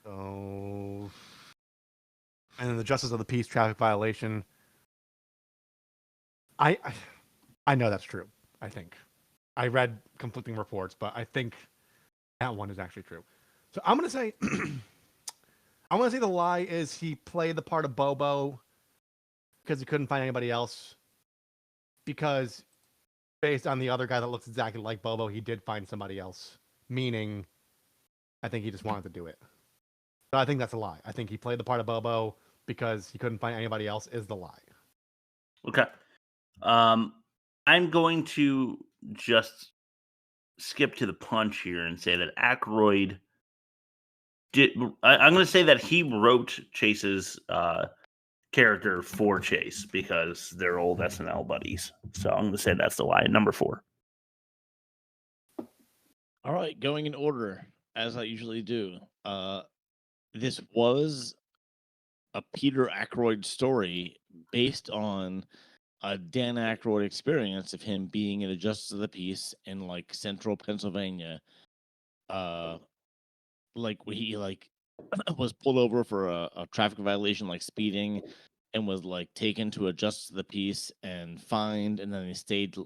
So, and then the Justice of the Peace traffic violation. I know that's true. I think I read conflicting reports, but I think that one is actually true. So I'm gonna say, the lie is he played the part of Bobo because he couldn't find anybody else. Because based on the other guy that looks exactly like Bobo, he did find somebody else. Meaning, I think he just wanted to do it. So I think that's a lie. I think he played the part of Bobo because he couldn't find anybody else is the lie. Okay. I'm going to just skip to the punch here and say that Aykroyd did. I'm going to say that he wrote Chase's character for Chase because they're old SNL buddies. So I'm going to say that's the lie. Number 4. All right, going in order, as I usually do. This was a Peter Aykroyd story based on a Dan Aykroyd experience of him being in a Justice of the Peace in like central Pennsylvania. Like he was pulled over for a traffic violation, like speeding, and was like taken to a Justice of the Peace and fined, and then he stayed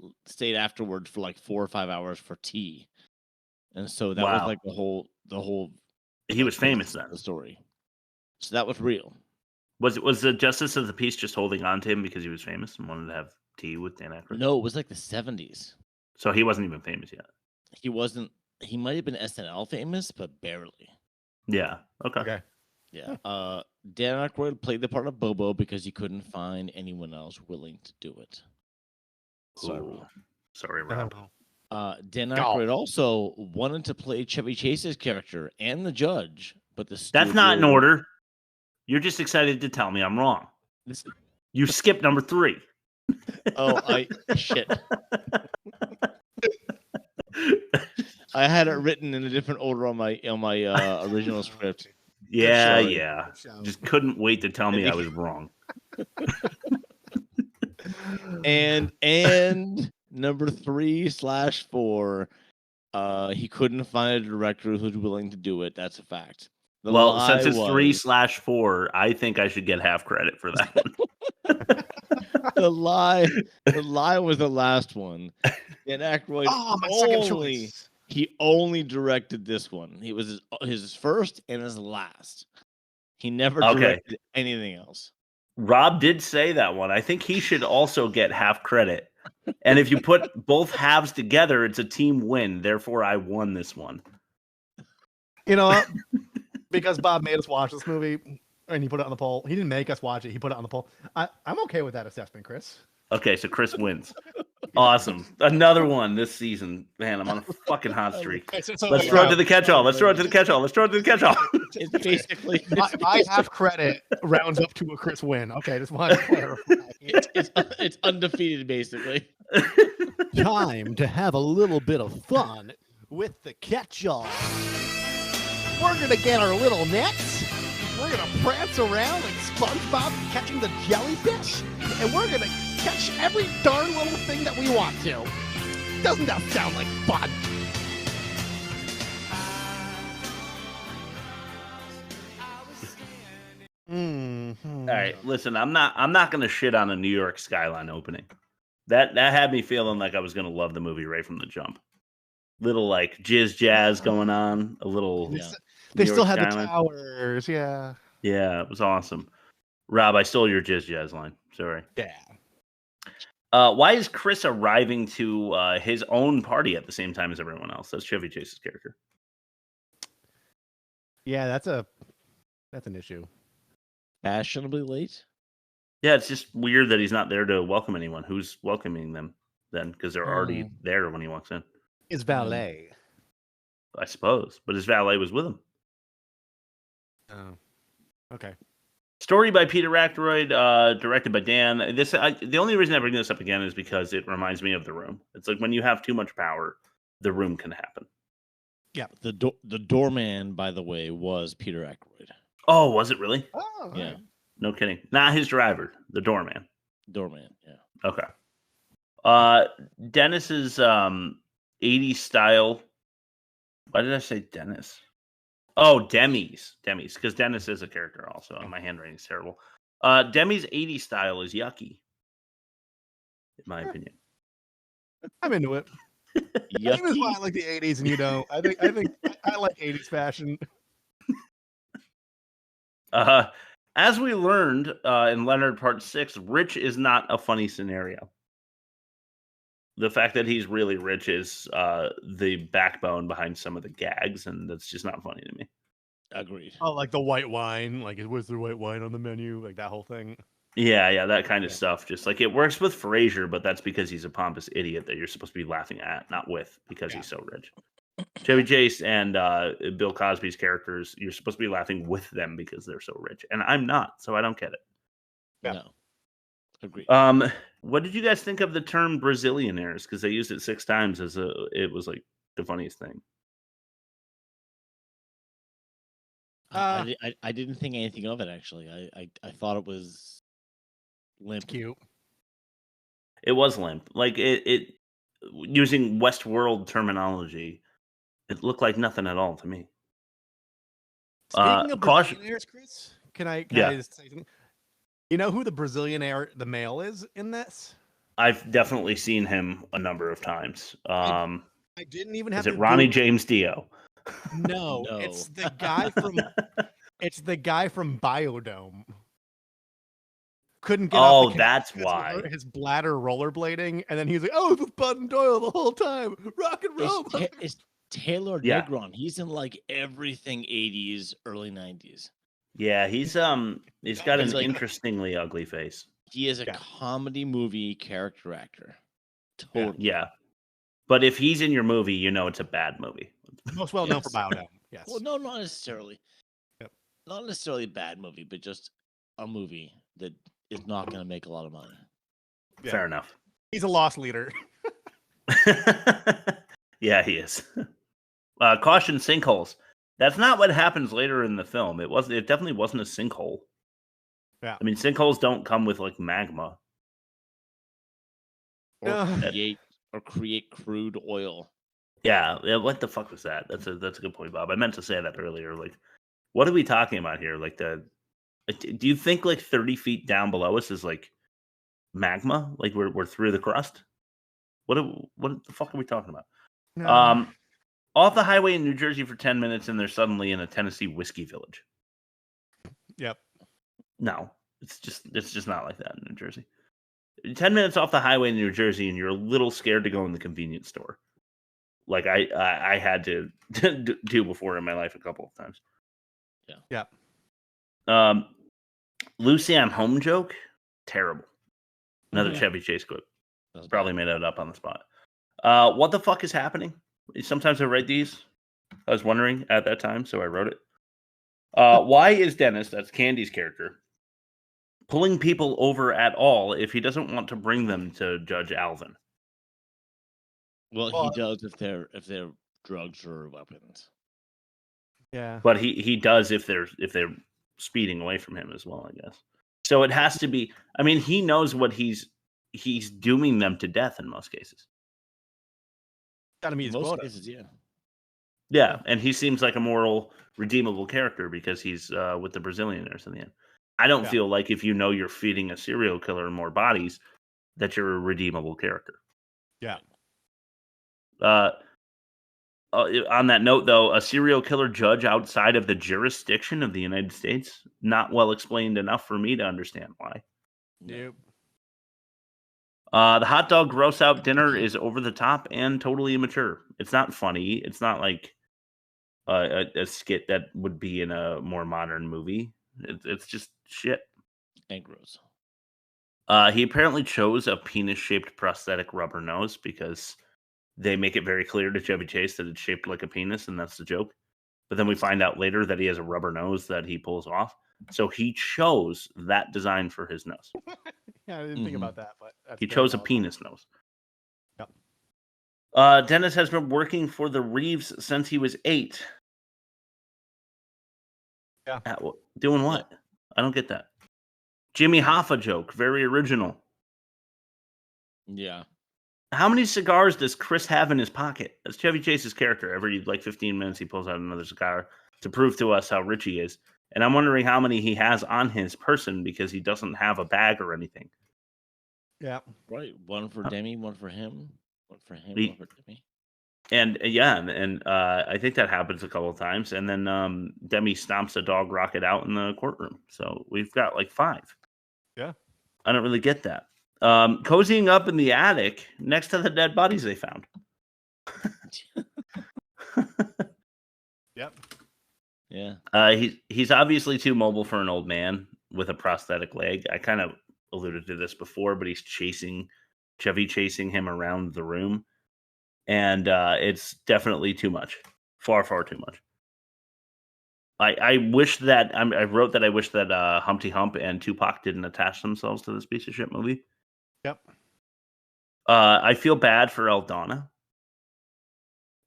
afterwards for like 4 or 5 hours for tea. And so that was like the whole. He was famous then. The story. So that was real. Was the Justice of the Peace just holding on to him because he was famous and wanted to have tea with Dan Aykroyd? No, it was like the 70s. So he wasn't even famous yet. He wasn't. He might have been SNL famous, but barely. Yeah. Okay. Yeah. Dan Aykroyd played the part of Bobo because he couldn't find anyone else willing to do it. Sorry, Rob. Dan Aykroyd also wanted to play Chevy Chase's character and the judge, but That's not in order. You're just excited to tell me I'm wrong. You skipped number 3. Shit. I had it written in a different order on my original script. Yeah. Just couldn't wait to tell me I was wrong. and number 3/4, he couldn't find a director who's willing to do it. That's a fact. Since it's 3/4, I think I should get half credit for that one. The lie was the last one. And Aykroyd second choice. He only directed this one. He was his first and his last. He never directed anything else. Rob did say that one. I think he should also get half credit. And if you put both halves together, it's a team win. Therefore, I won this one. You know what? Because Bob made us watch this movie and he put it on the poll. He didn't make us watch it. He put it on the poll. I'm okay with that assessment, Chris. Okay, so Chris wins. Awesome. Another one this season. Man, I'm on a fucking hot streak. Let's throw it to the catch-all. It's basically... My half credit rounds up to a Chris win. Okay, just want to clarify. It's undefeated, basically. Time to have a little bit of fun with the catch-all. We're going to get our little nets. We're going to prance around like SpongeBob catching the jellyfish. And we're going to catch every darn little thing that we want to. Doesn't that sound like fun? All right, listen, I'm not going to shit on a New York skyline opening. That had me feeling like I was going to love the movie right from the jump. Little like jizz jazz going on, a little. They still had the towers, yeah. Yeah, it was awesome. Rob, I stole your jizz jazz line. Sorry. Yeah. Why is Chris arriving to his own party at the same time as everyone else? That's Chevy Chase's character. Yeah, that's an issue. Fashionably late? Yeah, it's just weird that he's not there to welcome anyone. Who's welcoming them then? Because they're already there when he walks in. His valet. I suppose. But his valet was with him. Oh. Okay. Story by Peter Aykroyd, directed by Dan. The only reason I bring this up again is because it reminds me of The Room. It's like when you have too much power, The Room can happen. Yeah. The doorman, by the way, was Peter Aykroyd. Oh, was it really? Oh, yeah. right. No kidding. Not his driver, the doorman. Doorman, yeah. Okay. Dennis's 80s style. Why did I say Dennis? Oh, Demi's, because Dennis is a character also. My handwriting is terrible. Demi's 80s style is yucky, in my opinion. I'm into it. That's why I like the 80s and you don't. I think I like 80s fashion. As we learned in Leonard Part 6, rich is not a funny scenario. The fact that he's really rich is the backbone behind some of the gags, and that's just not funny to me. Agreed. Oh, like the white wine. Like, was there white wine on the menu? Like that whole thing. Yeah, that kind of stuff. Just like it works with Frasier, but that's because he's a pompous idiot that you're supposed to be laughing at, not with, because he's so rich. Chevy Chase and Bill Cosby's characters, you're supposed to be laughing with them because they're so rich, and I'm not, so I don't get it. Yeah. No. Agreed. What did you guys think of the term Brazillionaires? Because they used it 6 times it was like the funniest thing. I didn't think anything of it, actually. I thought it was limp. Cute. It was limp. Like it using Westworld terminology, it looked like nothing at all to me. Speaking of Brazillionaires, Chris, can I just say something? You know who the Brazillionaire, the male, is in this? I've definitely seen him a number of times. I didn't even have. Is it Ronnie James Dio? No, it's the guy from. It's the guy from Biodome. Couldn't get. Oh, that's why his bladder rollerblading, and then he's like, "Oh, it was Bud and Doyle the whole time, rock and roll." It's Taylor Negron. He's in like everything 80s, early 90s. Yeah, he's got an like, interestingly ugly face. He is a comedy movie character actor. Totally. Yeah. But if he's in your movie, you know it's a bad movie. Most well known for Biodome. Yes. Well, no, not necessarily. Yep. Not necessarily a bad movie, but just a movie that is not going to make a lot of money. Yeah. Fair enough. He's a loss leader. Yeah, he is. Caution sinkholes. That's not what happens later in the film. It definitely wasn't a sinkhole. Yeah. I mean, sinkholes don't come with like magma. Or create crude oil. Yeah, what the fuck was that? That's a good point, Bob. I meant to say that earlier. Like, what are we talking about here? Like, do you think like 30 feet down below us is like magma? Like we're through the crust? What the fuck are we talking about? No. Off the highway in New Jersey for 10 minutes, and they're suddenly in a Tennessee whiskey village. Yep. No, it's just not like that in New Jersey. 10 minutes off the highway in New Jersey, and you're a little scared to go in the convenience store. Like I had to do before in my life a couple of times. Yeah. Lucy on home joke, terrible. Another Mhm. Chevy Chase clip. That's Probably made it up on the spot. What the fuck is happening? Sometimes I write these. I was wondering at that time, so I wrote it. Why is Dennis, that's Candy's character, pulling people over at all if he doesn't want to bring them to Judge Alvin? Well, he does if they're drugs or weapons. Yeah. But he does if they're speeding away from him as well, I guess. So it has to be. I mean, he knows what he's dooming them to death in most cases. Gotta meet his Most quota. cases, yeah. Yeah, and he seems like a moral, redeemable character because he's with the Brazillionaires in the end. I don't feel like if you know you're feeding a serial killer more bodies, that you're a redeemable character. Yeah. On that note, though, a serial killer judge outside of the jurisdiction of the United States, not well explained enough for me to understand why. Nope. The hot dog gross out dinner is over the top and totally immature. It's not funny. It's not like a skit that would be in a more modern movie. It's just shit. And gross. He apparently chose a penis-shaped prosthetic rubber nose because they make it very clear to Chevy Chase that it's shaped like a penis, and that's the joke. But then we find out later that he has a rubber nose that he pulls off. So he chose that design for his nose. Yeah, I didn't think about that, but He chose a penis nose. Yep. Dennis has been working for the Reeves since he was 8. Yeah. Doing what? I don't get that. Jimmy Hoffa joke. Very original. Yeah. How many cigars does Chris have in his pocket? That's Chevy Chase's character. Every 15 minutes, he pulls out another cigar to prove to us how rich he is. And I'm wondering how many he has on his person because he doesn't have a bag or anything. Yeah. Right. One for Demi, one for him. One for him, one for Demi. And I think that happens a couple of times. And then Demi stomps a dog rocket out in the courtroom. So we've got like 5. Yeah. I don't really get that. Cozying up in the attic next to the dead bodies they found. Yep. Yeah. He's obviously too mobile for an old man with a prosthetic leg. I kind of alluded to this before, but he's Chevy chasing him around the room. And it's definitely too much. Far, far too much. I wish that I wrote that I wish that Humpty Hump and Tupac didn't attach themselves to this piece of shit movie. Yep. I feel bad for Eldana.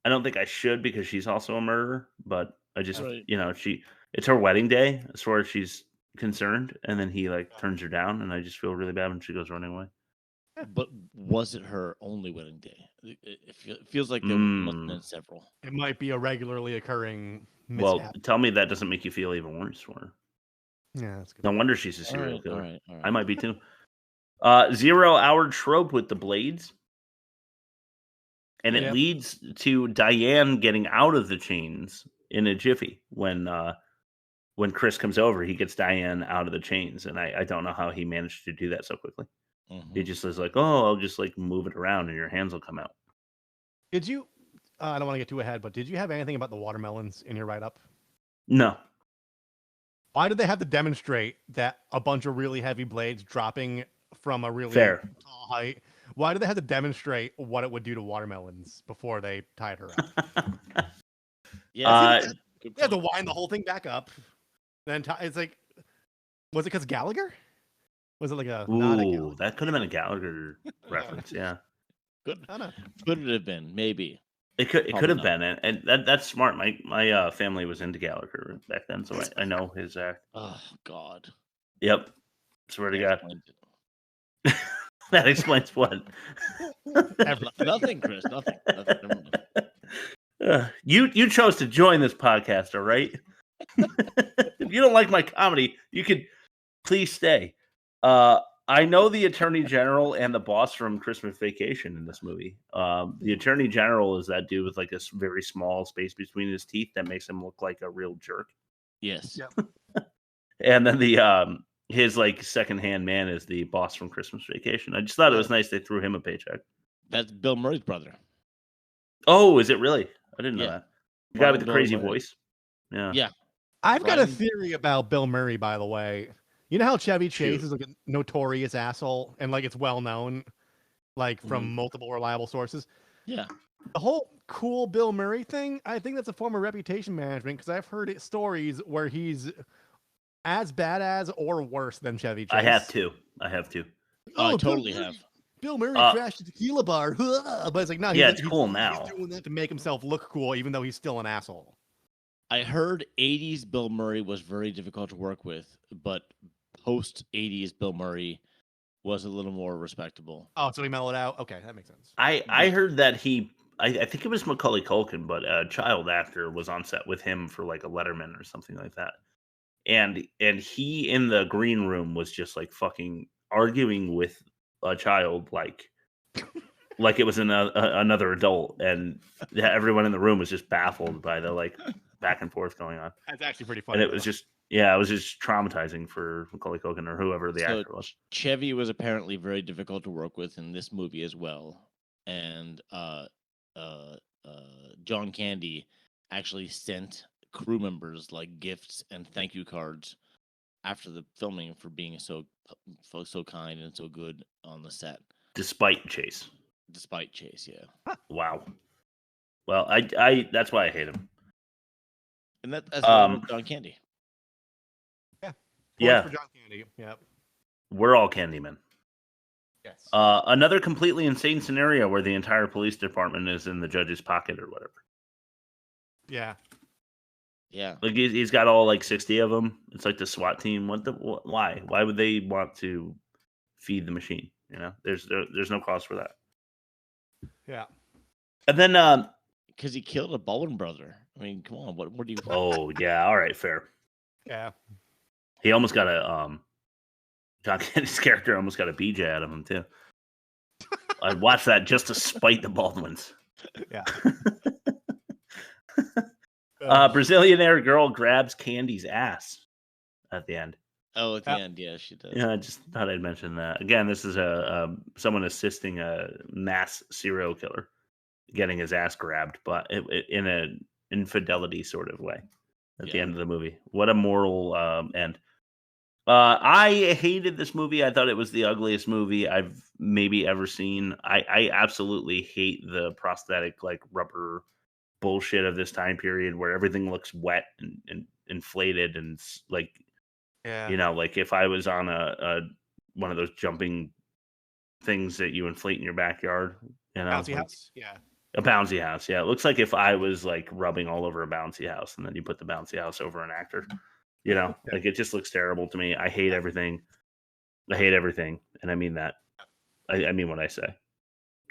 I don't think I should because she's also a murderer, but I just it's her wedding day as far as she's concerned, and then he like turns her down, and I just feel really bad when she goes running away. But was it her only wedding day? It feels like there must have been several. It might be a regularly occurring mishap. Well, tell me that doesn't make you feel even worse for her. Yeah, that's good. No wonder she's a serial killer. All right. I might be too. 0-hour trope with the blades. And it leads to Diane getting out of the chains in a jiffy. When Chris comes over, he gets Diane out of the chains. And I don't know how he managed to do that so quickly. Mm-hmm. He just says like, oh, I'll just like move it around and your hands will come out. Did you, I don't want to get too ahead, but did you have anything about the watermelons in your write-up? No. Why did they have to demonstrate that a bunch of really heavy blades dropping from a really Fair. tall height Why do they have to demonstrate what it would do to watermelons before they tied her up? Yeah, they had to wind the whole thing back up. Then it's like, was it because Gallagher? Was it like a nod at Gallagher? That could have been a Gallagher reference. Yeah, could it have been? Maybe it could have been, and that's smart. My family was into Gallagher back then, so I know his act. Oh God. Yep. Swear to God. That explains what. Nothing, Chris. Nothing. You chose to join this podcast, all right? If you don't like my comedy, you could please stay. I know the Attorney General and the boss from Christmas Vacation in this movie. The Attorney General is that dude with like a very small space between his teeth that makes him look like a real jerk. Yes. Yep. And then the his like second-hand man is the boss from Christmas Vacation. I just thought it was nice they threw him a paycheck. That's Bill Murray's brother. Oh, is it really? I didn't know that. The guy with the crazy voice. Yeah. Yeah. I've got a theory about Bill Murray, by the way. You know how Chevy Chase is like a notorious asshole and like it's well known, like from multiple reliable sources. Yeah. The whole cool Bill Murray thing, I think that's a form of reputation management because I've heard stories where he's as bad as or worse than Chevy Chase. I have to. Oh, I totally have. Bill Murray crashed a tequila bar, but it's like no, it's cool now. He's doing that to make himself look cool, even though he's still an asshole. I heard 80s Bill Murray was very difficult to work with, but post 80s Bill Murray was a little more respectable. Oh, so he mellowed out. Okay, that makes sense. I heard that I think it was Macaulay Culkin, but a child actor was on set with him for like a Letterman or something like that. And he in the green room was just like fucking arguing with a child like it was another adult, and everyone in the room was just baffled by the like back and forth going on. That's actually pretty funny. And it was just traumatizing for Macaulay Culkin or whoever the actor was. Chevy was apparently very difficult to work with in this movie as well, and John Candy actually sent crew members like gifts and thank you cards after the filming for being so kind and so good on the set. Despite Chase, yeah. Wow. Well, I that's why I hate him. And that's John Candy. Yeah. Yeah. For John Candy. Yep. We're all Candymen. Yes. Another completely insane scenario where the entire police department is in the judge's pocket or whatever. Yeah. Yeah. Like he's got all like 60 of them. It's like the SWAT team. Why? Why would they want to feed the machine? You know, there's no cause for that. Yeah. And then because he killed a Baldwin brother. I mean, come on, what do you? Oh yeah, all right, fair. Yeah. He almost got a John Candy's character almost got a BJ out of him too. I watched that just to spite the Baldwins. Yeah. Brazillionaire girl grabs Candy's ass at the end. Oh, at the end, yeah, she does. Yeah, I just thought I'd mention that. Again, this is someone assisting a mass serial killer getting his ass grabbed, but in an infidelity sort of way at the end of the movie. What a moral end. I hated this movie. I thought it was the ugliest movie I've maybe ever seen. I absolutely hate the prosthetic like rubber bullshit of this time period where everything looks wet and inflated and like, yeah, you know, like if I was on a one of those jumping things that you inflate in your backyard, you know, bouncy house. Yeah. A bouncy house. Yeah. It looks like if I was like rubbing all over a bouncy house and then you put the bouncy house over an actor, you know, like it just looks terrible to me. I hate everything. And I mean that. I mean what I say.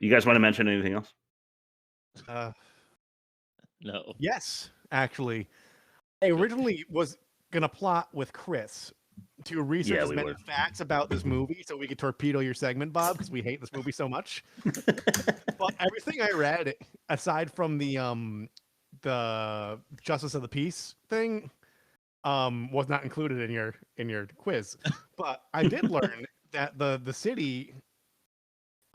You guys want to mention anything else? No. Yes, actually. I originally was going to plot with Chris to research as many facts about this movie so we could torpedo your segment, Bob, because we hate this movie so much. But everything I read, aside from the Justice of the Peace thing, was not included in your quiz. But I did learn that the city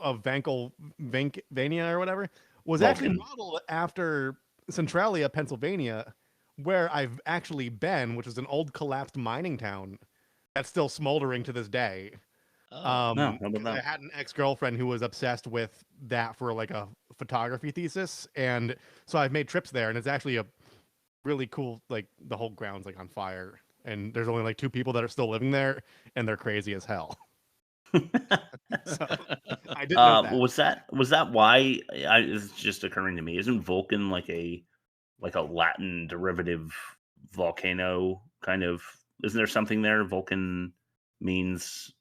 of Pennsylvania or whatever was actually modeled after Centralia, Pennsylvania, where I've actually been, which is an old collapsed mining town that's still smoldering to this day. No, I had an ex-girlfriend who was obsessed with that for like a photography thesis, and so I've made trips there, and it's actually a really cool. Like the whole ground's like on fire, and there's only like 2 people that are still living there, and they're crazy as hell. So I didn't know that. Was that why? It's just occurring to me. Isn't Vulcan like a Latin derivative volcano kind of? Isn't there something there? Vulcan means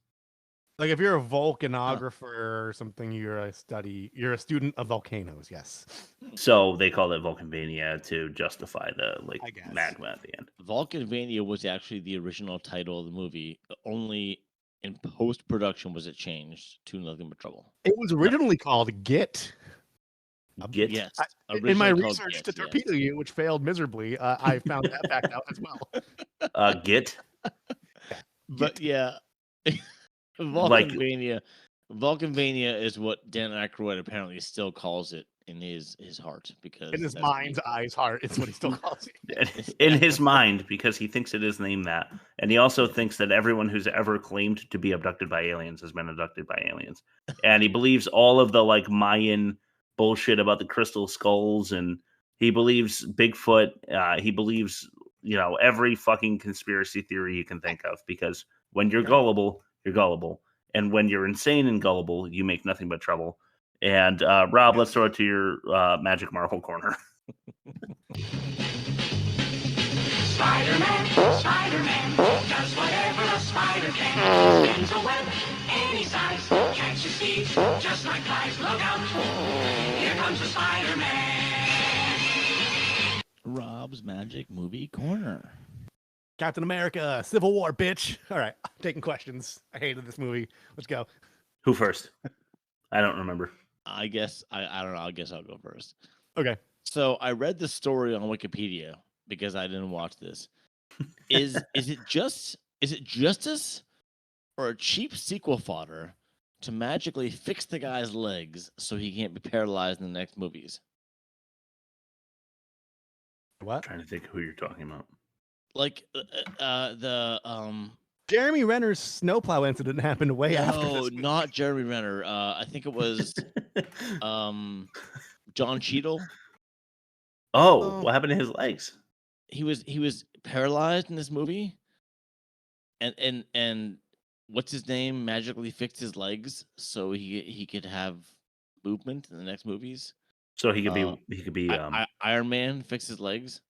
like if you're a volcanographer or something, you're a student of volcanoes. Yes. So they call it Vulcanvania to justify the magma at the end. Vulcanvania was actually the original title of the movie. Only in post-production was it changed to Nothing But Trouble. It was originally called Git. Git? Yes. In my research to Torpedo You, which failed miserably, I found that fact out as well. Git? But yeah, Vulcanvania is what Dan Aykroyd apparently still calls it in his heart, because in his mind's eye's heart, it's what he still calls it. In his mind, because he thinks it is named that, and he also thinks that everyone who's ever claimed to be abducted by aliens has been abducted by aliens, and he believes all of the Mayan bullshit about the crystal skulls, and he believes Bigfoot. He believes every fucking conspiracy theory you can think of, because when you're gullible, you're gullible. And when you're insane and gullible, you make nothing but trouble. And Rob, let's throw it to your Magic Marvel corner. Spider-Man does whatever a spider can. Spins a web any size, catches thieves just like flies. Look out, here comes the Spider-Man. Rob's Magic Movie Corner. Captain America, Civil War, bitch. All right, I'm taking questions. I hated this movie. Let's go. Who first? I don't remember. I guess I don't know. I guess I'll go first. Okay. So I read the story on Wikipedia because I didn't watch this. Is it justice or a cheap sequel fodder to magically fix the guy's legs so he can't be paralyzed in the next movies? What? I'm trying to think who you're talking about. Like Jeremy Renner's snowplow incident happened way after this. No, not Jeremy Renner. I think it was John Cheadle. Oh, what happened to his legs? He was paralyzed in this movie, and what's his name magically fixed his legs so he could have movement in the next movies. So he could be Iron Man fixed his legs.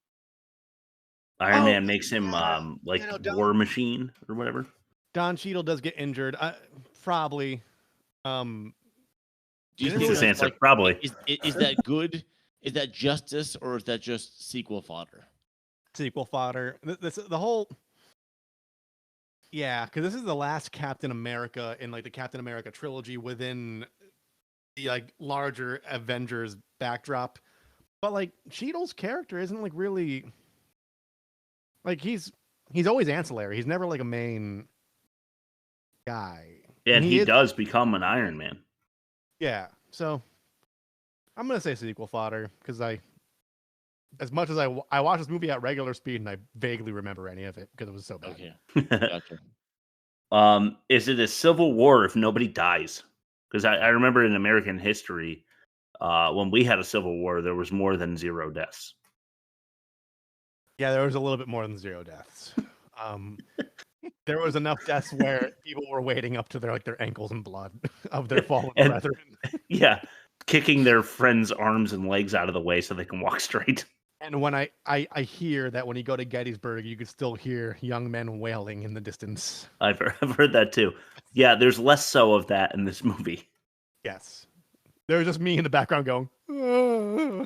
Iron Man makes him War Machine or whatever. Don Cheadle does get injured. Probably. Do you think this answer? Probably. Is that good? Is that justice, or is that just sequel fodder? Sequel fodder. The whole. Yeah, because this is the last Captain America in the Captain America trilogy within the larger Avengers backdrop. But Cheadle's character isn't really. He's always ancillary. He's never a main guy. Yeah, and he does become an Iron Man. Yeah, so I'm gonna say sequel fodder because as much as I watched this movie at regular speed and I vaguely remember any of it because it was so bad. Okay. Gotcha. Is it a civil war if nobody dies? Because I remember in American history, when we had a civil war, there was more than 0 deaths. Yeah, there was a little bit more than 0 deaths. There was enough deaths where people were wading up to their ankles in blood of their fallen brethren. Yeah, kicking their friends' arms and legs out of the way so they can walk straight. And when I hear that when you go to Gettysburg, you could still hear young men wailing in the distance. I've heard that too. Yeah, there's less so of that in this movie. Yes. There was just me in the background going, oh,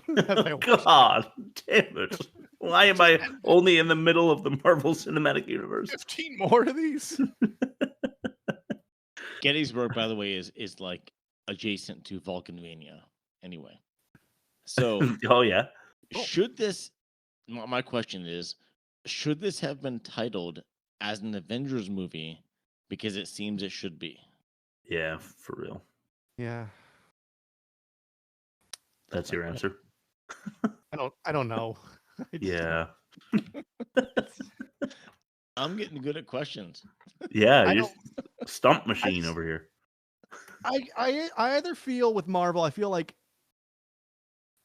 God damn it. Why am I only in the middle of the Marvel Cinematic Universe? 15 more of these. Gettysburg, by the way, is adjacent to Vulcanvania. Anyway, so oh yeah. Should this? My question is, should this have been titled as an Avengers movie? Because it seems it should be. Yeah, for real. Yeah. That's your answer. I don't know. Yeah. I'm getting good at questions. Yeah, Stump machine over here. I either feel with Marvel, I feel like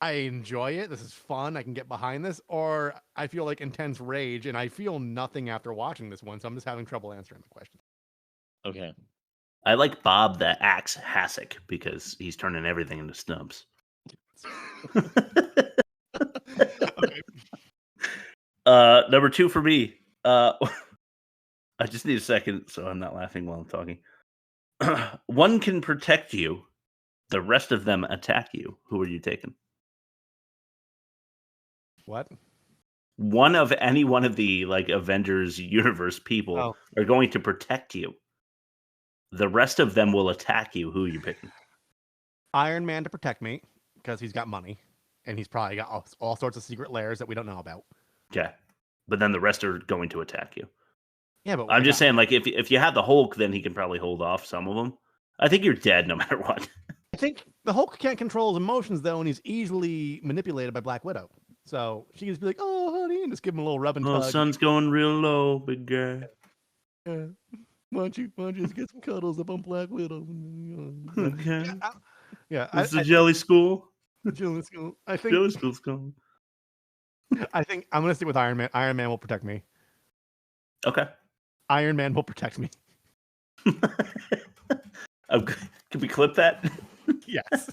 I enjoy it. This is fun. I can get behind this, or I feel like intense rage, and I feel nothing after watching this one. So I'm just having trouble answering the question. Okay. I like Bob the Axe Hasek because he's turning everything into stumps. Number 2 for me. I just need a second so I'm not laughing while I'm talking. One can protect you. The rest of them attack you. Who are you taking? What? One of any one of the Avengers universe people are going to protect you. The rest of them will attack you. Who are you picking? Iron Man to protect me because he's got money, and he's probably got all sorts of secret lairs that we don't know about. Okay, but then the rest are going to attack you. Yeah, but I'm just saying, if you have the Hulk, then he can probably hold off some of them. I think you're dead no matter what. I think the Hulk can't control his emotions though, and he's easily manipulated by Black Widow. So she can just be like, "Oh, honey," and just give him a little rub and tug. Oh, sun's going real low, big guy. Yeah. Why don't you just get some cuddles up on Black Widow? Okay. Yeah. It's the jelly school. Jelly school. I think jelly school's coming. I think I'm gonna stick with Iron Man. Iron Man will protect me. Okay. Iron Man will protect me. Can we clip that? Yes.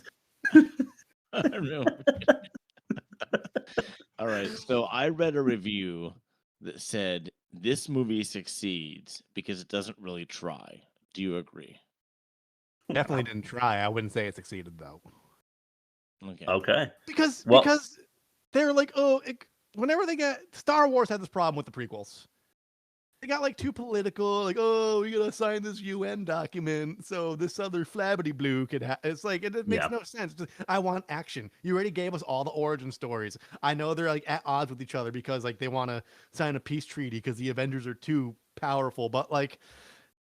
All right. So I read a review that said this movie succeeds because it doesn't really try. Do you agree? Definitely didn't try. I wouldn't say it succeeded though. Okay. Because they're like, whenever they get Star Wars had this problem with the prequels. They got too political, we gotta sign this UN document so this other flabbity blue could it's it makes no sense. I want action. You already gave us all the origin stories. I know they're at odds with each other because they want to sign a peace treaty because the Avengers are too powerful, but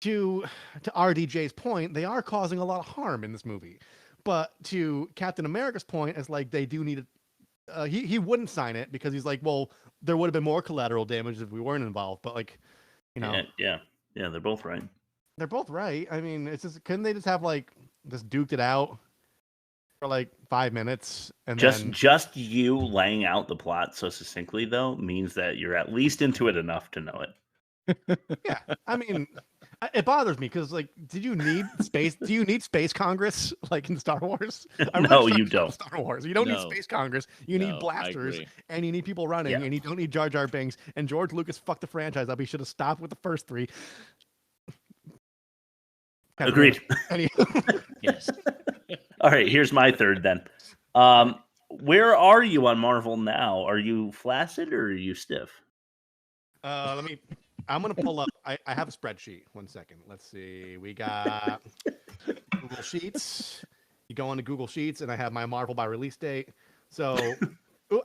to RDJ's point, they are causing a lot of harm in this movie. But to Captain America's point, it's they do need he wouldn't sign it because he's well, there would have been more collateral damage if we weren't involved, but yeah, they're both right. They're both right. I mean, it's just couldn't they just have just duked it out for 5 minutes and just you laying out the plot so succinctly though means that you're at least into it enough to know it. Yeah, I mean, it bothers me because did you need space? Do you need Space Congress in Star Wars? No, you don't. Star Wars. You don't need Space Congress. You need blasters and you need people running and you don't need Jar Jar Binks. And George Lucas fucked the franchise up. He should have stopped with the first 3. Agreed. Yes. All right, here's my third then. Where are you on Marvel now? Are you flaccid or are you stiff? I'm going to pull up. I have a spreadsheet. 1 second. Let's see. We got Google Sheets. You go into Google Sheets, and I have my Marvel by release date. So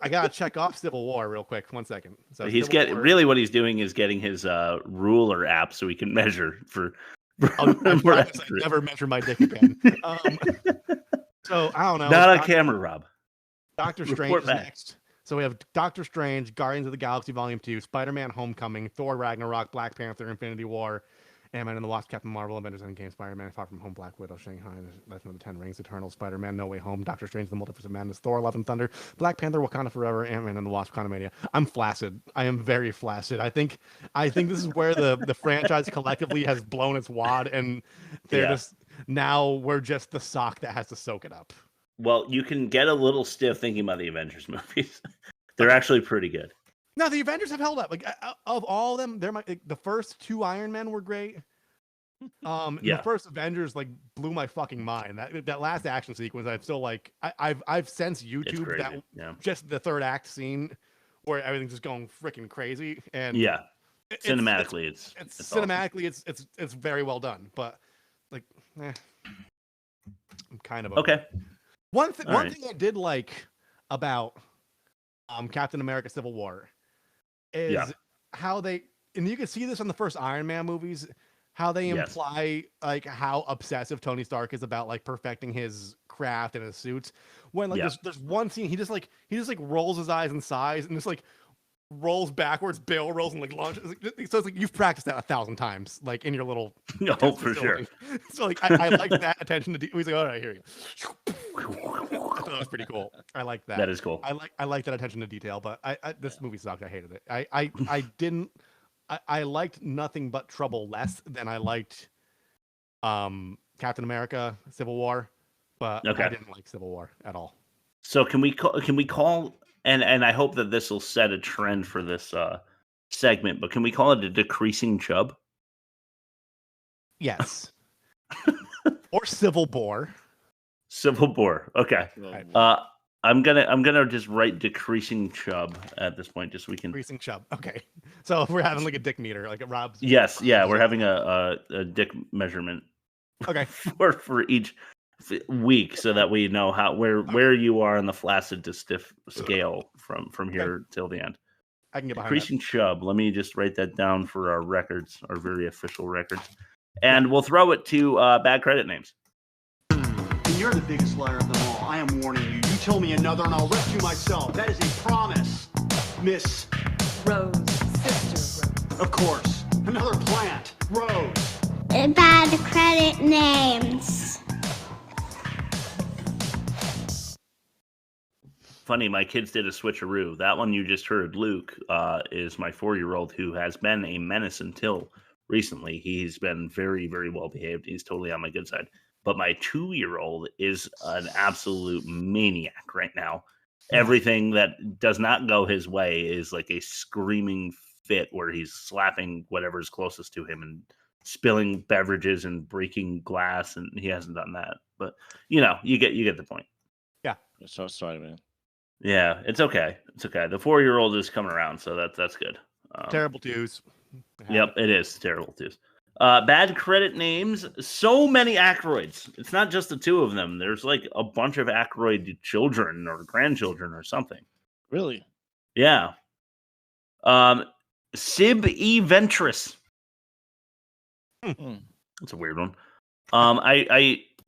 I got to check off Civil War real quick. 1 second. So he's really what he's doing is getting his ruler app so he can measure for. I never measure my dick again. So I don't know. Not on camera, Rob. Doctor Strange is next. So we have Doctor Strange, Guardians of the Galaxy Volume 2, Spider-Man Homecoming, Thor Ragnarok, Black Panther, Infinity War, Ant-Man and the Wasp, Captain Marvel, Avengers Endgame, Spider-Man, Far From Home, Black Widow, Shanghai, Legend of the Ten Rings, Eternal, Spider-Man, No Way Home, Doctor Strange, The Multiverse of Madness, Thor, Love and Thunder, Black Panther, Wakanda Forever, Ant-Man and the Wasp, Quantumania. I'm flaccid. I am very flaccid. I think this is where the franchise collectively has blown its wad, and we're just the sock that has to soak it up. Well, you can get a little stiff thinking about the Avengers movies. They're actually pretty good. No, the Avengers have held up. Of all of them, the first 2 Iron Men were great. The first Avengers blew my fucking mind. That last action sequence, I'm still I've since YouTube that just the third act scene where everything's just going freaking crazy. And cinematically, it's cinematically awesome. it's very well done. But I'm kind of okay. One thing I did like about Captain America: Civil War is how they, and you can see this in the first Iron Man movies, how they imply how obsessive Tony Stark is about perfecting his craft and his suits. When there's one scene he just rolls his eyes and sighs and just rolls backwards, barrel rolls, and like launches. So it's like you've practiced that 1,000 times, like in your little. No, for sure. So like I like that attention to detail. He's like, all right, here you go. I thought that was pretty cool. I like that. That is cool. I like that attention to detail, but this movie sucked. I hated it. I didn't. I liked Nothing But Trouble less than I liked Captain America: Civil War, but I didn't like Civil War at all. So can we call and I hope that this will set a trend for this segment, but can we call it a decreasing chub? Yes. Or Civil Bore. Civil Bore. Okay. I'm gonna just write decreasing chub at this point, just so we can. Decreasing chub. Okay. So we're having like a dick meter, like a Rob's. Yes. Yeah. We're having a dick measurement. Okay. for each week, so that we know where you are on the flaccid to stiff scale from here till the end. I can get behind decreasing chub. Let me just write that down for our records, our very official records, and we'll throw it to bad credit names. And you're the biggest liar of them all. I am warning you. You tell me another, and I'll rescue myself. That is a promise, Miss Rose, Sister Rose. Of course, another plant, Rose. Bad credit names. Funny, my kids did a switcheroo. That one you just heard, Luke, is my 4-year-old who has been a menace until recently. He's been very, very well behaved. He's totally on my good side. But my 2-year-old is an absolute maniac right now. Everything that does not go his way is like a screaming fit where he's slapping whatever's closest to him and spilling beverages and breaking glass. And he hasn't done that. But, you get the point. Yeah. So sorry, man. Yeah, it's okay. It's okay. The 4-year-old is coming around, so that's good. Terrible twos. Yep, it is terrible twos. Bad credit names. So many Aykroyds. It's not just the two of them. There's like a bunch of Aykroyd children or grandchildren or something. Really? Yeah. Sib E. Ventris. That's a weird one.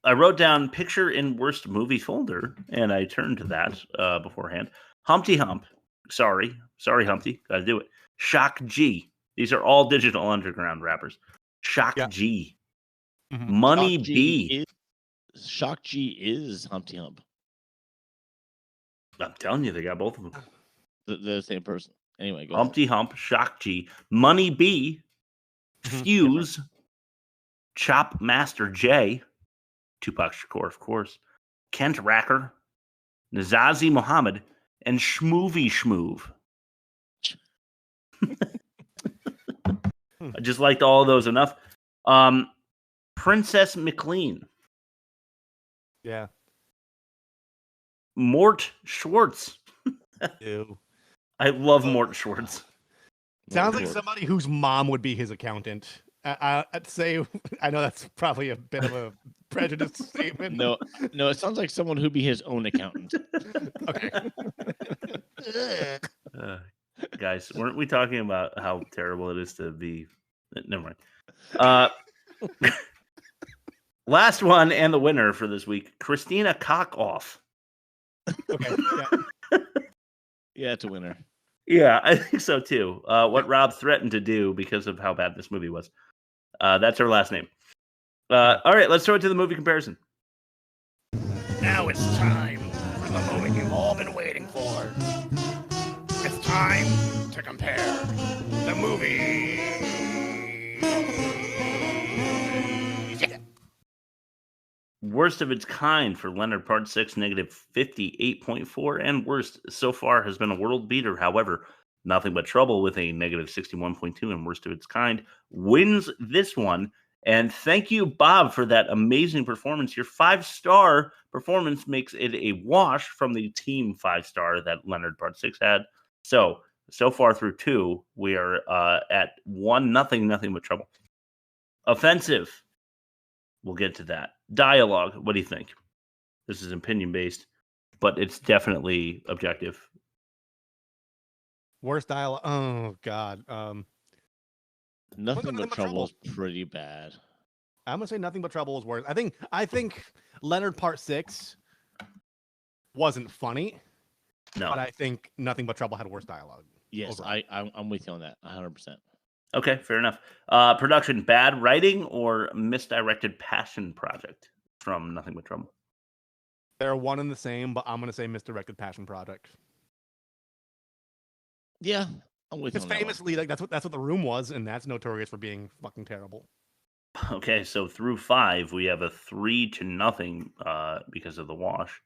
I wrote down picture in worst movie folder, and I turned to that beforehand. Humpty Hump. Sorry, Humpty. Got to do it. Shock G. These are all Digital Underground rappers. Shock G. Mm-hmm. Money Shock B. Shock G is Humpty Hump. I'm telling you, they got both of them. The same person. Anyway, go Humpty Hump, Shock G. Money B. Fuse. Chop Master J. Tupac Shakur, of course, Kent Racker, Nazazi Muhammad, and Schmoovy Schmoove. I just liked all of those enough. Princess McLean. Yeah. Mort Schwartz. Ew. I love Mort Schwartz. Sounds like somebody whose mom would be his accountant. I'd say, I know that's probably a bit of a prejudice statement. No, it sounds like someone who'd be his own accountant. Okay. Guys, weren't we talking about how terrible it is to be? Never mind. Last one and the winner for this week, Christina Cockoff. Okay. Yeah, it's a winner. Yeah, I think so too. What Rob threatened to do because of how bad this movie was. That's her last name. All right, let's throw it to the movie comparison. Now it's time for the moment you've all been waiting for. It's time to compare the movies. Worst of its kind for Leonard Part 6, negative 58.4, and worst so far has been a world beater. However, Nothing But Trouble with a negative 61.2 and worst of its kind wins this one. And thank you, Bob, for that amazing performance. Your 5-star performance makes it a wash from the team 5-star that Leonard Part 6 had. So far through 2, we are at 1-0, Nothing But Trouble. Offensive. We'll get to that. Dialogue. What do you think? This is opinion-based, but it's definitely objective. Worst dialogue. Oh, God. Nothing But Trouble is pretty bad. I'm gonna say Nothing But Trouble is worse. I think Leonard Part 6 wasn't funny. No, but I think Nothing But Trouble had worse dialogue. Yes, I'm with you on that 100%. Okay, fair enough. Production, bad writing or misdirected passion project from Nothing But Trouble? They're one and the same, but I'm going to say misdirected passion project. Yeah, I'm with you Because on that famously, like that's what The Room was, and that's notorious for being fucking terrible. Okay, so through 5, we have a 3-0 because of the wash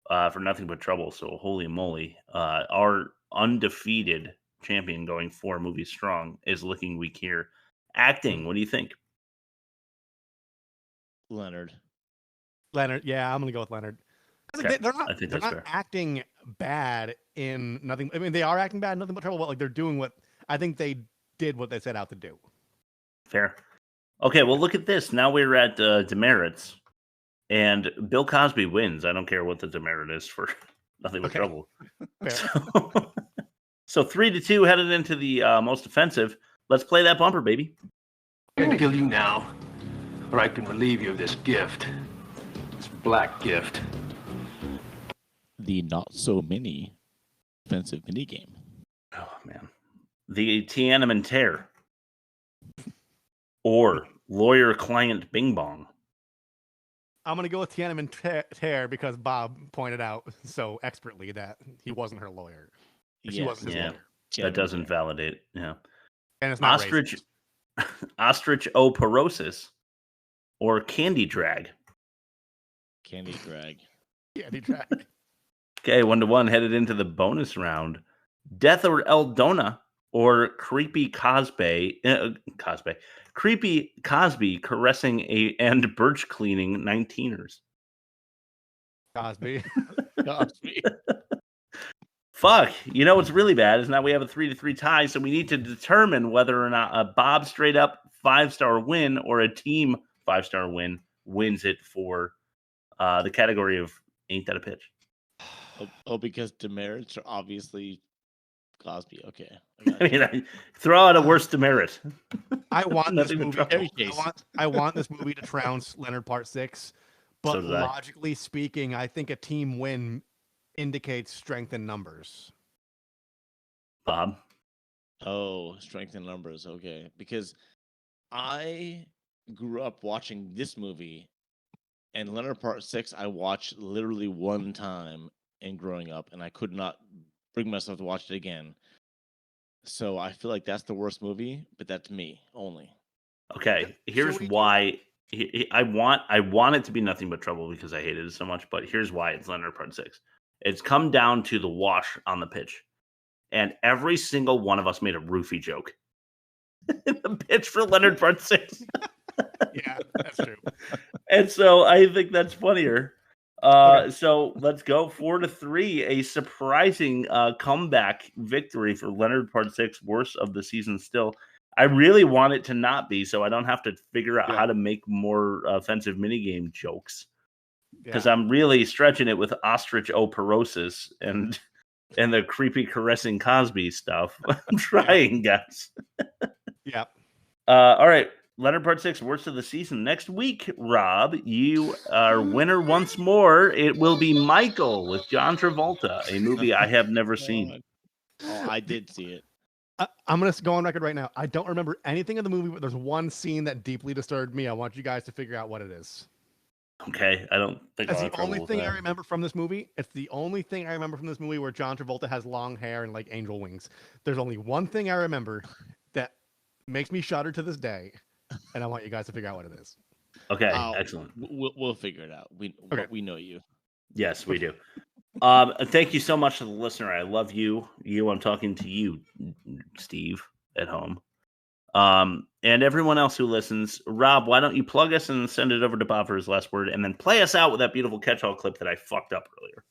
for Nothing But Trouble. So holy moly, our undefeated champion going 4 movies strong is looking weak here. Acting, what do you think? Leonard, yeah, I'm gonna go with Leonard. Okay. They're I think not that's fair. acting bad in Nothing. I mean, they are acting bad in Nothing But Trouble, but like they're doing what I think they did what they set out to do. Fair. Okay, well, look at this. Now we're at demerits, and Bill Cosby wins. I don't care what the demerit is for Nothing But Trouble. So 3-2 headed into the most offensive. Let's play that bumper, baby. I can kill you now, or I can relieve you of this gift. This black gift. the not so mini offensive mini game. Oh man, the Tiananmen Tear or lawyer-client bing-bong. I'm gonna go with Tiananmen Tear because Bob pointed out so expertly that he wasn't her lawyer. She wasn't his lawyer. That doesn't validate. Yeah, and it's not ostrich oporosis or candy drag. Candy drag. Candy drag. Okay, 1-1 headed into the bonus round. Death or Eldona or creepy Cosby creepy Cosby caressing and birch cleaning 19ers. Cosby. Cosby. Fuck. You know what's really bad is now we have a 3-3 tie, so we need to determine whether or not a Bob straight up 5-star win or a team 5-star win wins it for the category of Ain't That a Pitch? Oh, because demerits are obviously Cosby. Okay. I mean, throw out a worse demerit. I want this Nothing but movie. trouble. I want this movie to trounce Leonard Part 6, but So did I. logically speaking, I think a team win indicates strength in numbers. Bob? Oh, strength in numbers. Okay. Because I grew up watching this movie, and Leonard Part 6 I watched literally one time in growing up, and I could not bring myself to watch it again. So I feel like that's the worst movie, but that's me only. Okay, here's why. I want it to be Nothing But Trouble because I hated it so much, but here's why it's Leonard Part 6. It's come down to the wash on the pitch. And every single one of us made a roofie joke in the pitch for Leonard Part 6. Yeah, that's true. And so I think that's funnier. So let's go 4-3, a surprising comeback victory for Leonard Part 6, worst of the season still. I really want it to not be, so I don't have to figure out how to make more offensive minigame jokes. Because I'm really stretching it with ostrich oporosis and the creepy caressing Cosby stuff. I'm trying, guys. Yeah. All right. Leonard Part 6, worst of the season. Next week, Rob, you are winner once more. It will be Michael with John Travolta, a movie I have never seen. Oh, I did see it. I'm going to go on record right now. I don't remember anything of the movie, but there's one scene that deeply disturbed me. I want you guys to figure out what it is. Okay, I don't think That's the only thing I remember from this movie. It's the only thing I remember from this movie where John Travolta has long hair and like angel wings. There's only one thing I remember that makes me shudder to this day, and I want you guys to figure out what it is. Okay, excellent. We'll figure it out. We know you. Yes, we do. Thank you so much to the listener. I love you. I'm talking to you, Steve, at home. And everyone else who listens. Rob, why don't you plug us and send it over to Bob for his last word, and then play us out with that beautiful catch-all clip that I fucked up earlier.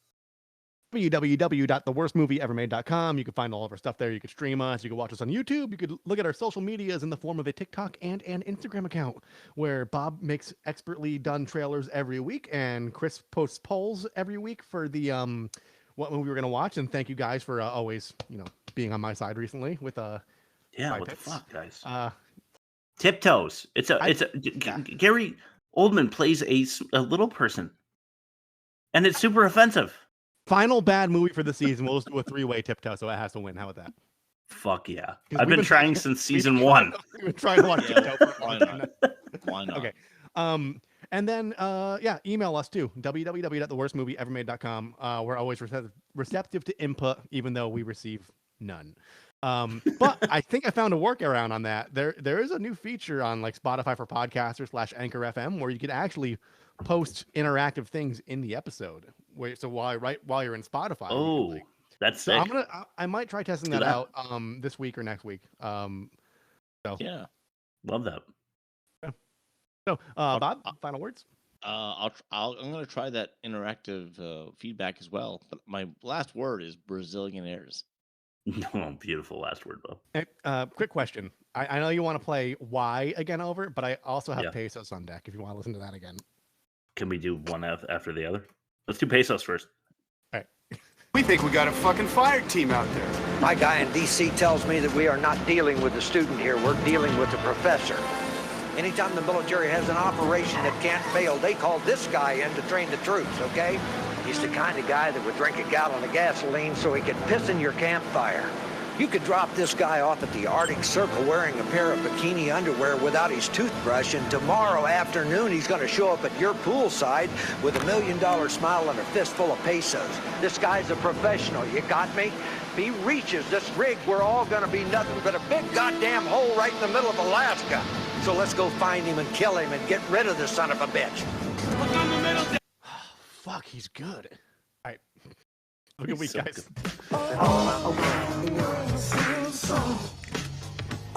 www.theworstmovieevermade.com. You can find all of our stuff there. You can stream us. You can watch us on YouTube. You could look at our social medias in the form of a TikTok and an Instagram account where Bob makes expertly done trailers every week and Chris posts polls every week for the what movie we're going to watch. And thank you guys for always, being on my side recently with what the fuck, guys? Tiptoes. Gary Oldman plays a little person, and it's super offensive. Final bad movie for the season. We'll just do a 3-way tiptoe, so it has to win. How about that? Fuck yeah. I've been trying since season 1. We've been trying to watch it. Why not? Why not? Okay. And then, email us too, www.theworstmovieevermade.com. We're always receptive to input, even though we receive none. But I think I found a workaround on that. There is a new feature on like Spotify for Podcasters / Anchor FM where you can actually post interactive things in the episode. So while you're in Spotify. Oh, that's sick. So I might try testing that out this week or next week. So yeah, love that. So, Bob, final words. I'm going to try that interactive feedback as well. But my last word is Brazillionaires. Oh, beautiful last word, Bob. Hey, quick question. I know you want to play Y again over, but I also have Pesos on deck if you want to listen to that again. Can we do one after the other? Let's do Pesos first. All right. We think we got a fucking fire team out there. My guy in D.C. tells me that we are not dealing with the student here. We're dealing with the professor. Anytime the military has an operation that can't fail, they call this guy in to train the troops, okay? He's the kind of guy that would drink a gallon of gasoline so he could piss in your campfire. You could drop this guy off at the Arctic Circle wearing a pair of bikini underwear without his toothbrush, and tomorrow afternoon he's going to show up at your poolside with $1 million smile and a fistful of pesos. This guy's a professional, you got me? If he reaches this rig, we're all going to be nothing but a big goddamn hole right in the middle of Alaska. So let's go find him and kill him and get rid of this son of a bitch. Look on the middle. Fuck, he's good. All right. Have a good week, guys.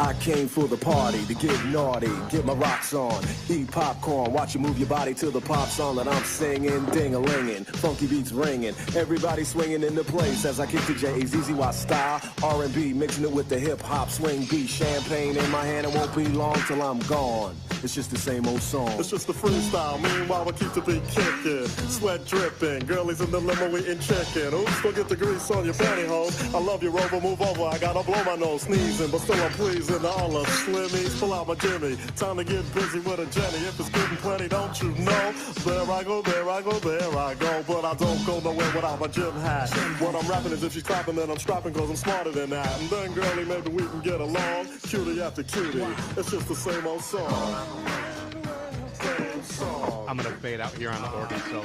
I came for the party to get naughty, get my rocks on, eat popcorn, watch you move your body to the pop song that I'm singing, ding-a-linging, funky beats ringing, everybody swinging in the place as I kick the J-A-Z-Z-Y style, R&B, mixing it with the hip-hop swing beat, champagne in my hand, it won't be long till I'm gone. It's just the same old song. It's just the freestyle, meanwhile we keep the beat kicking, sweat dripping, girlies in the limo eating chicken, oops, don't get the grease on your pantyhose, I love you, Rover, move over, I gotta blow my nose, sneezing, but still I'm pleasing. All of slimmies, pull out my Jimmy. Time to get busy with a Jenny. If it's getting plenty, don't you know? There I go, there I go, there I go. But I don't go nowhere without my gym hat. What I'm rapping is if she's clapping, then I'm strapping, cause I'm smarter than that. And then, girlie, maybe we can get along. Cutie after cutie. It's just the same old song. Same song. I'm gonna fade out here on the organ solo.